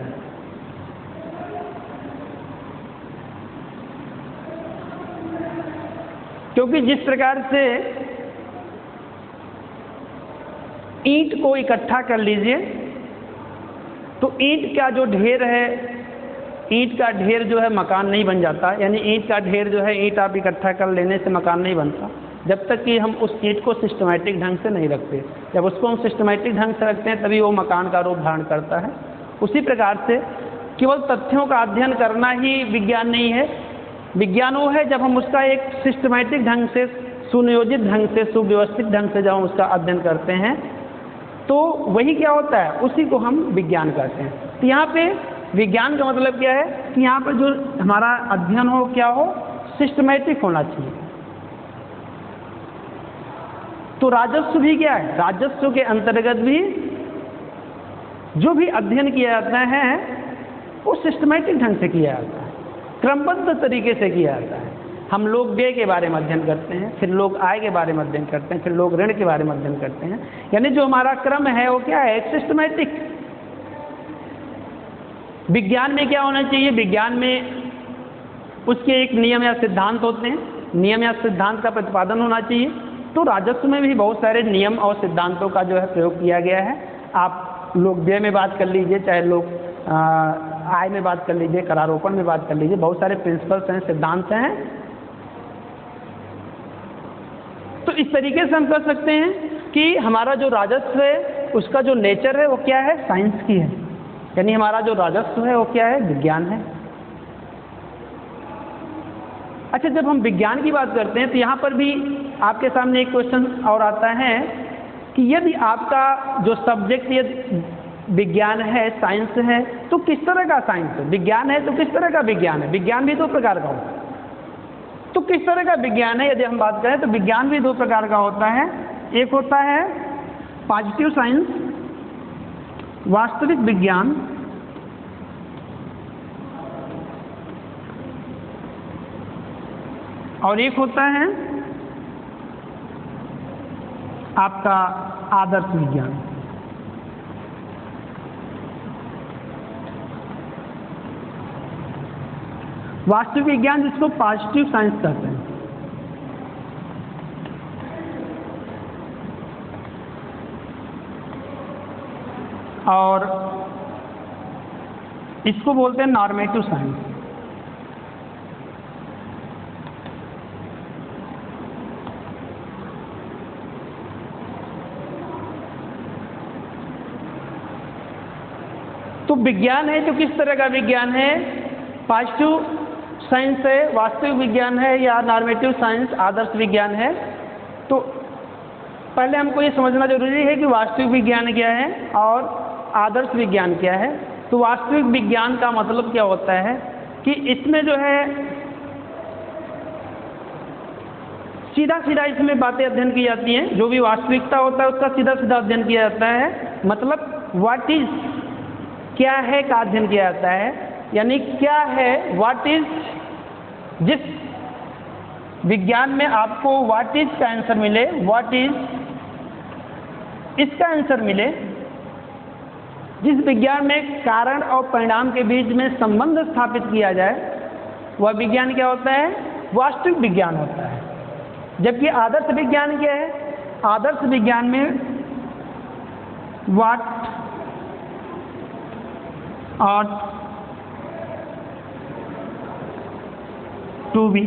क्योंकि जिस प्रकार से ईंट को इकट्ठा कर लीजिए तो ईंट का जो ढेर है, ईंट का ढेर जो है मकान नहीं बन जाता। यानी ईंट का ढेर जो है, ईंट आप इकट्ठा कर लेने से मकान नहीं बनता जब तक कि हम उस ईंट को सिस्टमैटिक ढंग से नहीं रखते। जब उसको हम सिस्टमैटिक ढंग से रखते हैं तभी वो मकान का रूप धारण करता है। उसी प्रकार से केवल तथ्यों का अध्ययन करना ही विज्ञान नहीं है। विज्ञान वो है जब हम उसका एक सिस्टमैटिक ढंग से, सुनियोजित ढंग से, सुव्यवस्थित ढंग से जब हम उसका अध्ययन करते हैं तो वही क्या होता है? उसी को हम विज्ञान कहते हैं। तो यहाँ पे विज्ञान का मतलब क्या है कि यहाँ पर जो हमारा अध्ययन हो क्या हो? सिस्टमैटिक होना चाहिए। तो राजस्व भी क्या है? राजस्व के अंतर्गत भी जो भी अध्ययन किया जाता है वो सिस्टमैटिक ढंग से किया जाता है, क्रमबद्ध तरीके से किया जाता है। हम लोग व्यय के बारे में अध्ययन करते हैं, फिर लोग आय के बारे में अध्ययन करते हैं, फिर लोग ऋण के बारे में अध्ययन करते हैं। यानी जो हमारा क्रम है वो क्या है? एक सिस्टमैटिक। विज्ञान में क्या होना चाहिए? विज्ञान में उसके एक नियम या सिद्धांत होते हैं, नियम या सिद्धांत का प्रतिपादन होना चाहिए। तो राजस्व में भी बहुत सारे नियम और सिद्धांतों का जो है प्रयोग किया गया है। आप लोग व्यय में बात कर लीजिए, चाहे लोग आय में बात कर लीजिए, करारोपण में बात कर लीजिए, बहुत सारे प्रिंसिपल्स हैं, सिद्धांत हैं। तो इस तरीके से हम कह सकते हैं कि हमारा जो राजस्व है उसका जो नेचर है वो क्या है? साइंस की है। यानी हमारा जो राजस्व है वो क्या है? विज्ञान है। अच्छा, जब हम विज्ञान की बात करते हैं तो यहाँ पर भी आपके सामने एक क्वेश्चन और आता है कि यदि आपका जो सब्जेक्ट यदि विज्ञान है, साइंस है, तो किस तरह का साइंस है? विज्ञान है तो किस तरह का विज्ञान है? विज्ञान भी दो प्रकार का होता है। तो किस तरह का विज्ञान है? यदि हम बात करें तो विज्ञान भी दो प्रकार का होता है। एक होता है पॉजिटिव साइंस, वास्तविक विज्ञान, और एक होता है आपका आदर्श विज्ञान। वास्तविक विज्ञान जिसको पॉजिटिव साइंस कहते हैं। और इसको बोलते हैं नॉर्मेटिव साइंस। तो विज्ञान है तो किस तरह का विज्ञान है? पॉजिटिव साइंस है, वास्तविक विज्ञान है, या नॉर्मेटिव साइंस आदर्श विज्ञान है? तो पहले हमको ये समझना जरूरी है कि वास्तविक विज्ञान क्या है और आदर्श विज्ञान क्या है। तो वास्तविक विज्ञान का मतलब क्या होता है कि इसमें जो है सीधा सीधा इसमें बातें अध्ययन की जाती हैं। जो भी वास्तविकता होता है उसका सीधा सीधा अध्ययन किया जाता है। मतलब व्हाट इज, क्या है का अध्ययन किया जाता है। यानी क्या है, व्हाट इज, जिस विज्ञान में आपको व्हाट इज का आंसर मिले, व्हाट इज इसका आंसर मिले, जिस विज्ञान में कारण और परिणाम के बीच में संबंध स्थापित किया जाए, वह विज्ञान क्या होता है? वास्तविक विज्ञान होता है। जबकि आदर्श विज्ञान क्या है? आदर्श विज्ञान में what ought to be,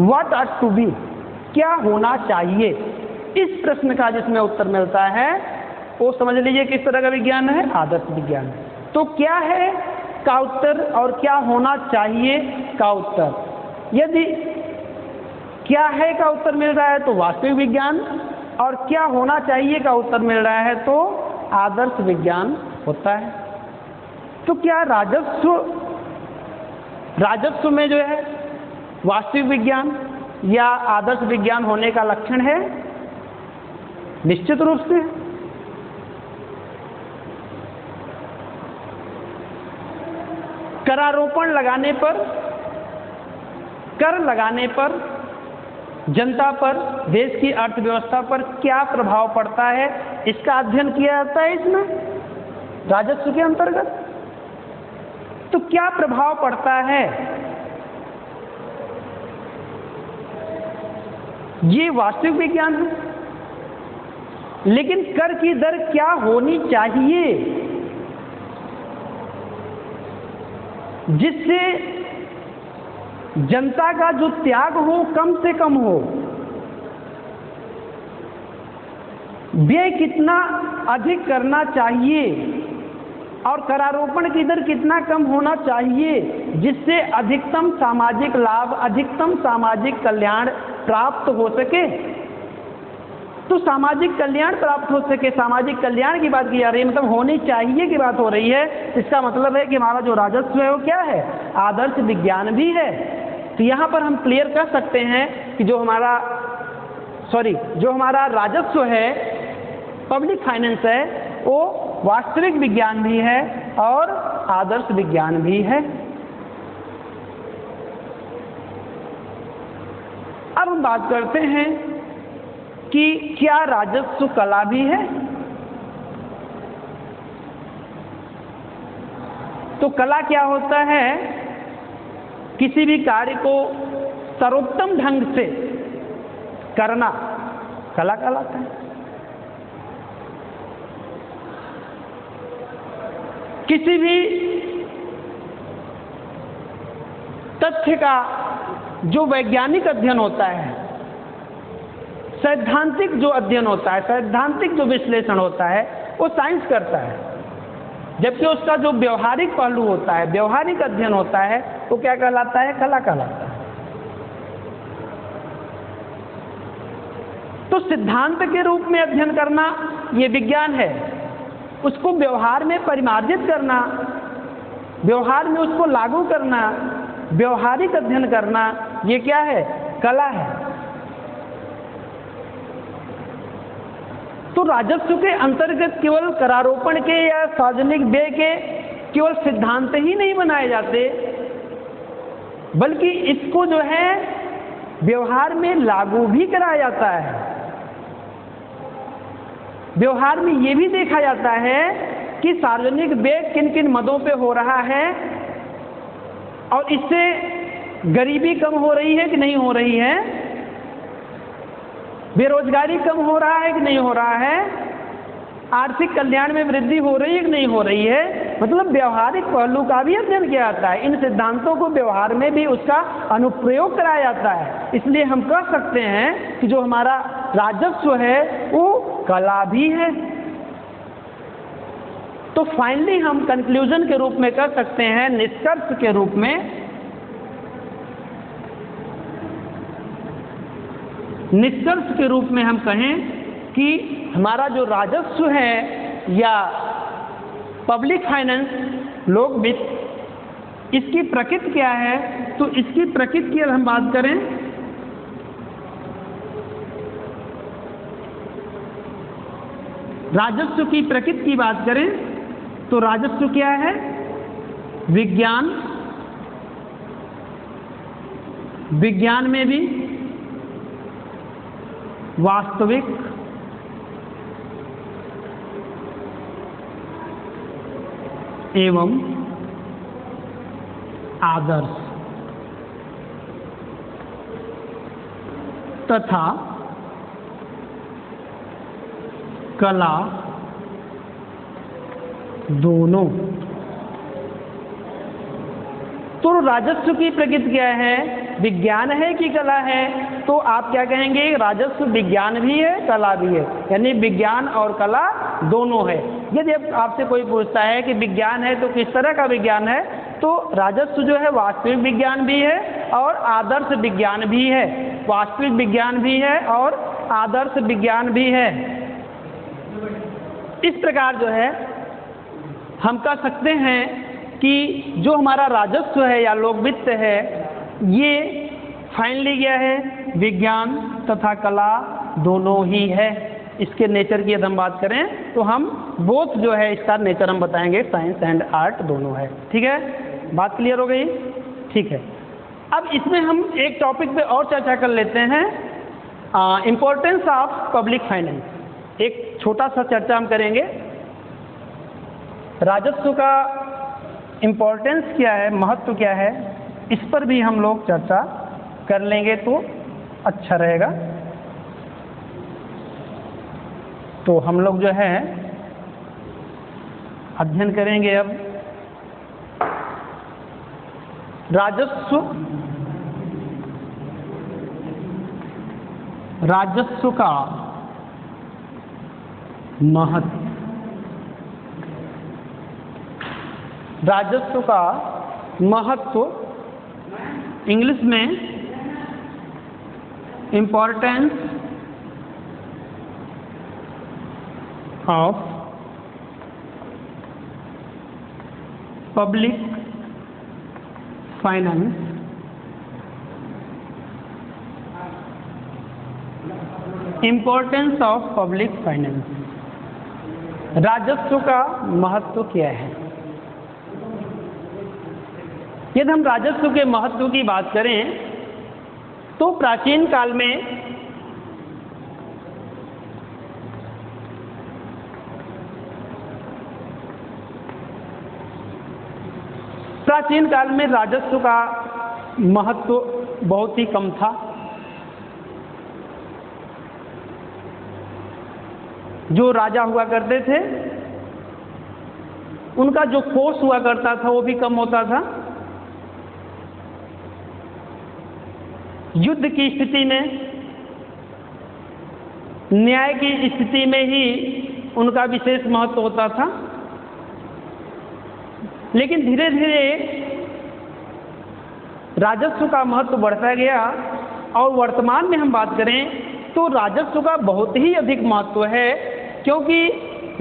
what ought to be, क्या होना चाहिए, इस प्रश्न का जिसमें उत्तर मिलता है वो समझ लीजिए किस तरह का विज्ञान है? आदर्श विज्ञान। तो क्या है का उत्तर और क्या होना चाहिए का उत्तर। यदि क्या है का उत्तर मिल रहा है तो वास्तविक विज्ञान, और क्या होना चाहिए का उत्तर मिल रहा है तो आदर्श विज्ञान होता है। तो क्या राजस्व में जो है वास्तविक विज्ञान या आदर्श विज्ञान होने का लक्षण है? निश्चित रूप से। करारोपण लगाने पर, कर लगाने पर जनता पर, देश की अर्थव्यवस्था पर क्या प्रभाव पड़ता है, इसका अध्ययन किया जाता है इसमें राजस्व के अंतर्गत। तो क्या प्रभाव पड़ता है, ये वास्तविक विज्ञान है। लेकिन कर की दर क्या होनी चाहिए जिससे जनता का जो त्याग हो कम से कम हो, व्यय कितना अधिक करना चाहिए और करारोपण की दर कितना कम होना चाहिए जिससे अधिकतम सामाजिक लाभ, अधिकतम सामाजिक कल्याण प्राप्त हो सके। तो सामाजिक कल्याण प्राप्त हो सके, सामाजिक कल्याण की बात की जा रही है, मतलब होनी चाहिए की बात हो रही है। इसका मतलब है कि हमारा जो राजस्व है वो क्या है? आदर्श विज्ञान भी है। तो यहाँ पर हम क्लियर कर सकते हैं कि जो हमारा राजस्व है, पब्लिक फाइनेंस है, वो वास्तविक विज्ञान भी है और आदर्श विज्ञान भी है। अब हम बात करते हैं कि क्या राजस्व कला भी है? तो कला क्या होता है? किसी भी कार्य को सर्वोत्तम ढंग से करना कला कहलाता है। किसी भी तथ्य का जो वैज्ञानिक अध्ययन होता है, सैद्धांतिक जो अध्ययन होता है, सैद्धांतिक जो विश्लेषण होता है, वो साइंस करता है। जबकि उसका जो व्यवहारिक पहलू होता है, व्यवहारिक अध्ययन होता है, वो क्या कहलाता है? कला कहलाता है। तो सिद्धांत के रूप में अध्ययन करना ये विज्ञान है, उसको व्यवहार में परिमार्जित करना, व्यवहार में उसको लागू करना, व्यवहारिक अध्ययन करना, ये क्या है? कला है। तो राजस्व के अंतर्गत केवल करारोपण के या सार्वजनिक व्यय के केवल सिद्धांत ही नहीं बनाए जाते, बल्कि इसको जो है व्यवहार में लागू भी कराया जाता है। व्यवहार में ये भी देखा जाता है कि सार्वजनिक व्यय किन किन मदों पे हो रहा है और इससे गरीबी कम हो रही है कि नहीं हो रही है, बेरोजगारी कम हो रहा है कि नहीं हो रहा है, आर्थिक कल्याण में वृद्धि हो रही है कि नहीं हो रही है। मतलब व्यवहारिक पहलू का भी अध्ययन किया जाता है। इन सिद्धांतों को व्यवहार में भी उसका अनुप्रयोग कराया जाता है। इसलिए हम कह सकते हैं कि जो हमारा राजस्व है वो कला भी है। तो फाइनली हम कंक्लूजन के रूप में कह सकते हैं, निष्कर्ष के रूप में, निष्कर्ष के रूप में हम कहें कि हमारा जो राजस्व है या पब्लिक फाइनेंस, लोक वित्त, इसकी प्रकृति क्या है। तो इसकी प्रकृति की अगर हम बात करें राजस्व की प्रकृति की बात करें तो राजस्व क्या है, विज्ञान, विज्ञान में भी वास्तविक, एवं आदर्श तथा कला दोनों। तो राजस्व की प्रकृति क्या है, विज्ञान है कि कला है। तो आप क्या कहेंगे, राजस्व विज्ञान भी है कला भी है, यानी विज्ञान और कला दोनों है। यदि आपसे कोई पूछता है कि विज्ञान है तो किस तरह का विज्ञान है, तो राजस्व जो है वास्तविक विज्ञान भी है और आदर्श विज्ञान भी है। वास्तविक विज्ञान भी है और आदर्श विज्ञान भी है। इस प्रकार जो है हम कह सकते हैं कि जो हमारा राजस्व है या लोक वित्त है, ये फाइनली क्या है, विज्ञान तथा कला दोनों ही है। इसके नेचर की यदि हम बात करें तो हम बोथ जो है इसका नेचर हम बताएंगे, साइंस एंड आर्ट दोनों है। ठीक है, बात क्लियर हो गई। ठीक है, अब इसमें हम एक टॉपिक पे और चर्चा कर लेते हैं, इम्पोर्टेंस ऑफ पब्लिक फाइनेंस। एक छोटा सा चर्चा हम करेंगे, राजस्व का इम्पोर्टेंस क्या है, महत्व क्या है, इस पर भी हम लोग चर्चा कर लेंगे तो अच्छा रहेगा। तो हम लोग जो है अध्ययन करेंगे अब राजस्व, राजस्व का महत्व। राजस्व का महत्व इंग्लिश में importance of public finance, importance of public finance. राजस्व का महत्व क्या है। यदि हम राजस्व के महत्व की बात करें तो प्राचीन काल में राजस्व का महत्व बहुत ही कम था। जो राजा हुआ करते थे उनका जो कोष हुआ करता था वो भी कम होता था। युद्ध की स्थिति में, न्याय की स्थिति में ही उनका विशेष महत्व होता था। लेकिन धीरे धीरे राजस्व का महत्व बढ़ता गया और वर्तमान में हम बात करें तो राजस्व का बहुत ही अधिक महत्व है, क्योंकि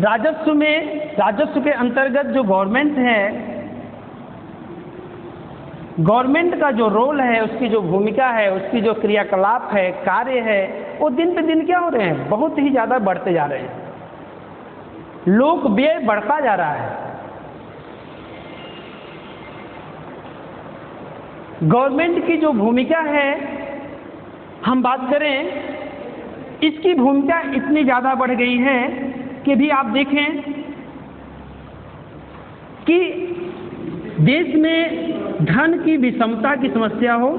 राजस्व के अंतर्गत जो गवर्नमेंट है, गवर्नमेंट का जो रोल है, उसकी जो भूमिका है, उसकी जो क्रियाकलाप है, कार्य है, वो दिन पे दिन क्या हो रहे हैं, बहुत ही ज़्यादा बढ़ते जा रहे हैं। लोक व्यय बढ़ता जा रहा है। गवर्नमेंट की जो भूमिका है हम बात करें, इसकी भूमिका इतनी ज़्यादा बढ़ गई है कि भी आप देखें कि देश में धन की विषमता की समस्या हो,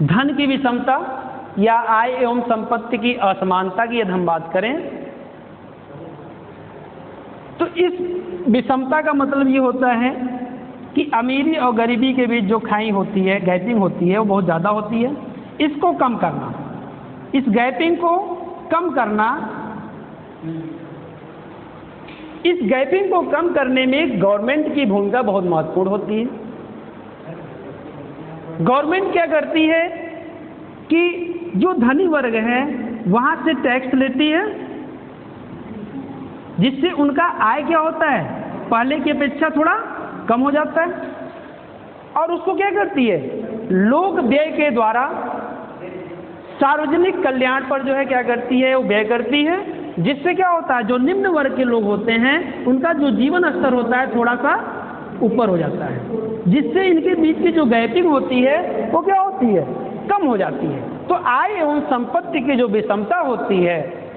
धन की विषमता या आय एवं संपत्ति की असमानता की यदि हम बात करें तो इस विषमता का मतलब ये होता है कि अमीरी और गरीबी के बीच जो खाई होती है, गैपिंग होती है, वो बहुत ज़्यादा होती है। इसको कम करना, इस गैपिंग को कम करना, इस गैपिंग को कम करने में गवर्नमेंट की भूमिका बहुत महत्वपूर्ण होती है। गवर्नमेंट क्या करती है कि जो धनी वर्ग है वहाँ से टैक्स लेती है, जिससे उनका आय क्या होता है, पहले की अपेक्षा थोड़ा कम हो जाता है। और उसको क्या करती है, लोक व्यय के द्वारा सार्वजनिक कल्याण पर जो है क्या करती है, वो व्यय करती है, जिससे क्या होता है, जो निम्न वर्ग के लोग होते हैं उनका जो जीवन स्तर होता है थोड़ा सा ऊपर हो जाता है, जिससे इनके बीच की जो गैपिंग होती है वो क्या होती है, कम हो जाती है। तो आय एवं संपत्ति की जो विषमता होती है,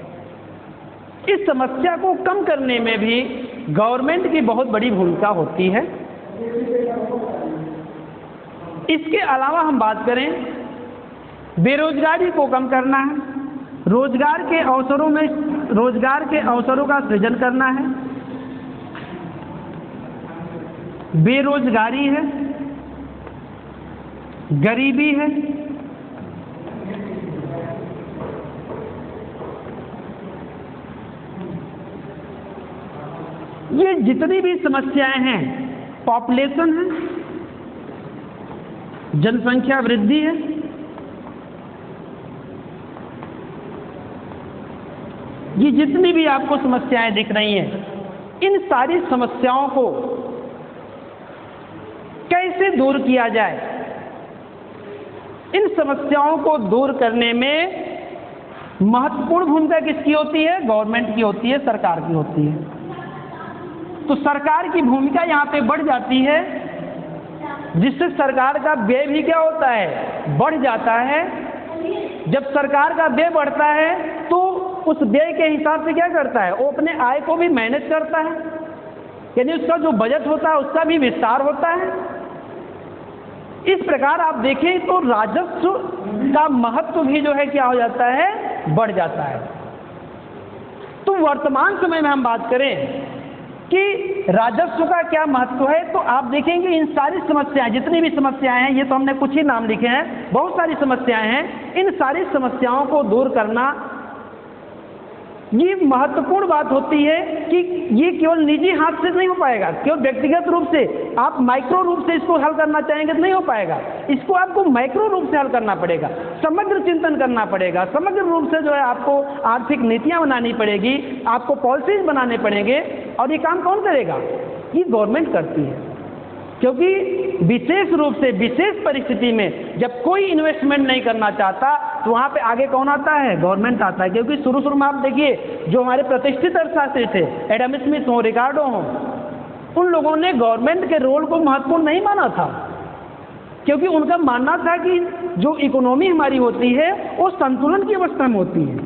इस समस्या को कम करने में भी गवर्नमेंट की बहुत बड़ी भूमिका होती है। इसके अलावा हम बात करें, बेरोजगारी को कम करना है, रोजगार के अवसरों का सृजन करना है। बेरोजगारी है, गरीबी है, ये जितनी भी समस्याएं हैं, पॉपुलेशन है, जनसंख्या वृद्धि है, ये जितनी भी आपको समस्याएं दिख रही हैं, इन सारी समस्याओं को कैसे दूर किया जाए, इन समस्याओं को दूर करने में महत्वपूर्ण भूमिका किसकी होती है, गवर्नमेंट की होती है, सरकार की होती है। तो सरकार की भूमिका यहाँ पे बढ़ जाती है, जिससे सरकार का व्यय भी क्या होता है, बढ़ जाता है। जब सरकार का व्यय बढ़ता है तो उस व्यय के हिसाब से क्या करता है, वो अपने आय को भी मैनेज करता है, यानी उसका जो बजट होता है उसका भी विस्तार होता है। इस प्रकार आप देखें तो राजस्व का महत्व भी जो है क्या हो जाता है, बढ़ जाता है। तो वर्तमान समय में हम बात करें कि राजस्व का क्या महत्व है, तो आप देखेंगे इन सारी समस्याएं, जितनी भी समस्याएं हैं, ये तो हमने कुछ ही नाम लिखे हैं, बहुत सारी समस्याएं हैं। इन सारी समस्याओं को दूर करना ये महत्वपूर्ण बात होती है कि ये केवल निजी हाथ से नहीं हो पाएगा, केवल व्यक्तिगत रूप से आप माइक्रो रूप से इसको हल करना चाहेंगे तो नहीं हो पाएगा। इसको आपको माइक्रो रूप से हल करना पड़ेगा, समग्र चिंतन करना पड़ेगा, समग्र रूप से जो है आपको आर्थिक नीतियां बनानी पड़ेगी, आपको पॉलिसीज बनाने पड़ेंगे। और ये काम कौन करेगा, ये गवर्नमेंट करती है, क्योंकि विशेष रूप से विशेष परिस्थिति में जब कोई इन्वेस्टमेंट नहीं करना चाहता तो वहाँ पे आगे कौन आता है, गवर्नमेंट आता है। क्योंकि शुरू में आप देखिए, जो हमारे प्रतिष्ठित अर्थशास्त्री थे, एडम स्मिथ हो, रिकार्डो हो, उन लोगों ने गवर्नमेंट के रोल को महत्वपूर्ण नहीं माना था, क्योंकि उनका मानना था कि जो इकोनॉमी हमारी होती है वो संतुलन की अवस्था में होती है,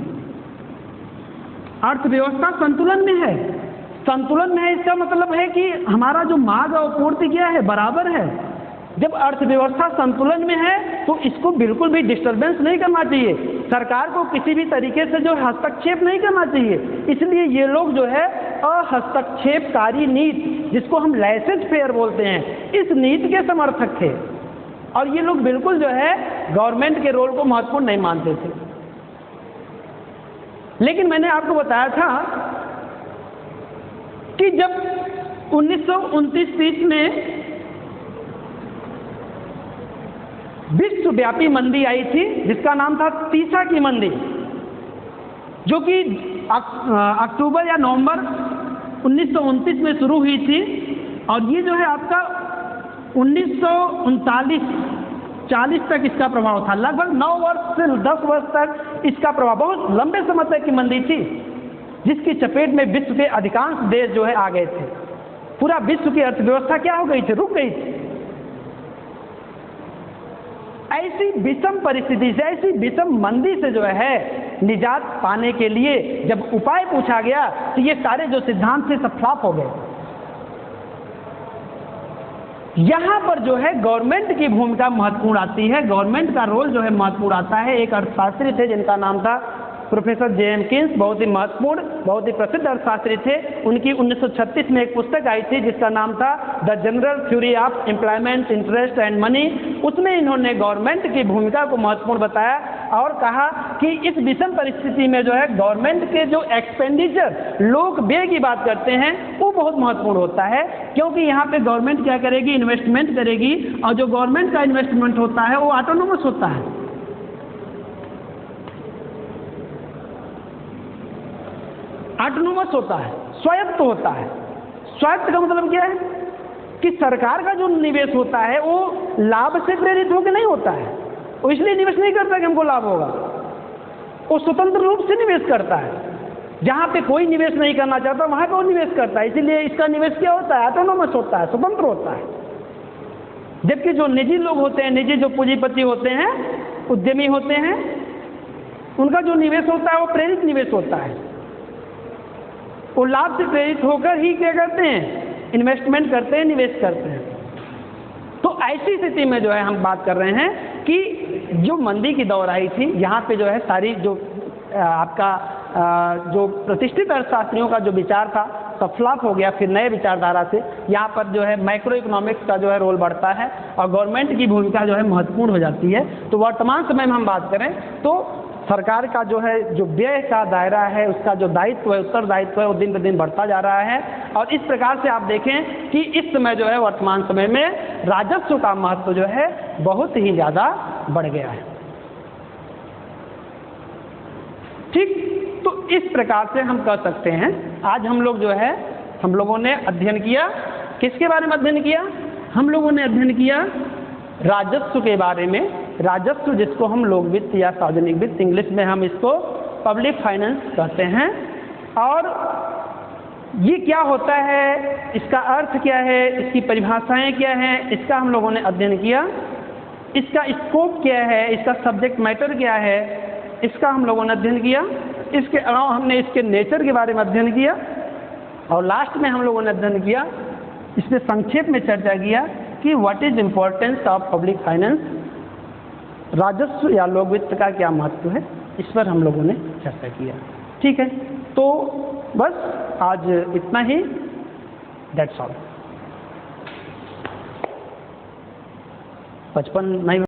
अर्थव्यवस्था संतुलन में है। संतुलन में है इसका मतलब है कि हमारा जो मांग और पूर्ति क्या है, बराबर है। जब अर्थव्यवस्था संतुलन में है तो इसको बिल्कुल भी डिस्टर्बेंस नहीं करना चाहिए, सरकार को किसी भी तरीके से जो हस्तक्षेप नहीं करना चाहिए। इसलिए ये लोग जो है अहस्तक्षेपकारी नीति, जिसको हम लेसेज फेयर बोलते हैं, इस नीति के समर्थक थे। और ये लोग बिल्कुल जो है गवर्नमेंट के रोल को महत्वपूर्ण नहीं मानते थे। लेकिन मैंने आपको बताया था कि जब 1929-30 में विश्वव्यापी मंदी आई थी, जिसका नाम था तीसा की मंदी, जो कि अक्टूबर या नवंबर 1929 में शुरू हुई थी। और ये जो है आपका 1939-40 तक इसका प्रभाव था, लगभग 9 वर्ष से 10 वर्ष तक इसका प्रभाव, बहुत लंबे समय तक की मंदी थी, जिसकी चपेट में विश्व के अधिकांश देश जो है आ गए थे। पूरा विश्व की अर्थव्यवस्था क्या हो गई थी, रुक गई थी। ऐसी विषम परिस्थिति से, ऐसी विषम मंदी से जो है निजात पाने के लिए जब उपाय पूछा गया तो ये सारे जो सिद्धांत थे सब फ्लॉप हो गए। यहां पर जो है गवर्नमेंट की भूमिका महत्वपूर्ण आती है, गवर्नमेंट का रोल जो है महत्वपूर्ण आता है। एक अर्थशास्त्री थे जिनका नाम था प्रोफेसर जे.एम. कीन्स, बहुत ही महत्वपूर्ण, बहुत ही प्रसिद्ध अर्थशास्त्री थे। उनकी 1936 में एक पुस्तक आई थी जिसका नाम था the general theory of employment, interest and money. उसमें इन्होंने गवर्नमेंट की भूमिका को महत्वपूर्ण बताया और कहा कि इस विषम परिस्थिति में जो है गवर्नमेंट के जो एक्सपेंडिचर, लोक व्यय की बात करते हैं, वो बहुत महत्वपूर्ण होता है, क्योंकि यहाँ पे गवर्नमेंट क्या करेगी, इन्वेस्टमेंट करेगी, और जो गवर्नमेंट का इन्वेस्टमेंट होता है वो ऑटोनोमस होता है। ऑटोनोमस होता है, स्वायत्त होता है। स्वायत्त का मतलब क्या है कि सरकार का जो निवेश होता है वो लाभ से प्रेरित होकर नहीं होता है, वो इसलिए निवेश नहीं करता कि हमको लाभ होगा, वो स्वतंत्र रूप से निवेश करता है। जहां पे कोई निवेश नहीं करना चाहता वहां पे वो निवेश करता है, इसीलिए इसका निवेश क्या होता है, ऑटोनोमस होता है, स्वतंत्र होता है। जबकि जो निजी लोग होते हैं, निजी जो पूंजीपति होते हैं, उद्यमी होते हैं, उनका जो निवेश होता है वो प्रेरित निवेश होता है, वो लाभ से प्रेरित होकर ही क्या करते हैं, इन्वेस्टमेंट करते हैं, निवेश करते हैं। तो ऐसी स्थिति में जो है हम बात कर रहे हैं कि जो मंदी की दौर आई थी, यहाँ पे जो है सारी जो आपका जो प्रतिष्ठित अर्थशास्त्रियों का जो विचार था सब फ्लॉप हो गया। फिर नए विचारधारा से यहाँ पर जो है माइक्रो इकोनॉमिक्स का जो है रोल बढ़ता है और गवर्नमेंट की भूमिका जो है महत्वपूर्ण हो जाती है। तो वर्तमान समय में हम बात करें तो सरकार का जो है जो व्यय का दायरा है, उसका जो दायित्व है, उत्तरदायित्व है, वो दिन प्रतिदिन बढ़ता जा रहा है। और इस प्रकार से आप देखें कि इस समय जो है वर्तमान समय में राजस्व का महत्व जो है बहुत ही ज़्यादा बढ़ गया है। ठीक, तो इस प्रकार से हम कह सकते हैं आज हम लोग जो है, हम लोगों ने अध्ययन किया, किसके बारे में अध्ययन किया, हम लोगों ने अध्ययन किया राजस्व के बारे में। राजस्व जिसको हम लोक वित्त या सार्वजनिक वित्त, इंग्लिश में हम इसको पब्लिक फाइनेंस कहते हैं। और ये क्या होता है, इसका अर्थ क्या है, इसकी परिभाषाएं क्या हैं, इसका हम लोगों ने अध्ययन किया। इसका स्कोप क्या है, इसका सब्जेक्ट मैटर क्या है, इसका हम लोगों ने अध्ययन किया। इसके अलावा हमने इसके नेचर के बारे में अध्ययन किया और लास्ट में हम लोगों ने अध्ययन किया, इसमें संक्षेप में चर्चा किया कि what is importance of public finance, राजस्व या लोक वित्त का क्या महत्व है, इस पर हम लोगों ने चर्चा किया। ठीक है, तो बस आज इतना ही, दैट्स ऑल। 55 नहीं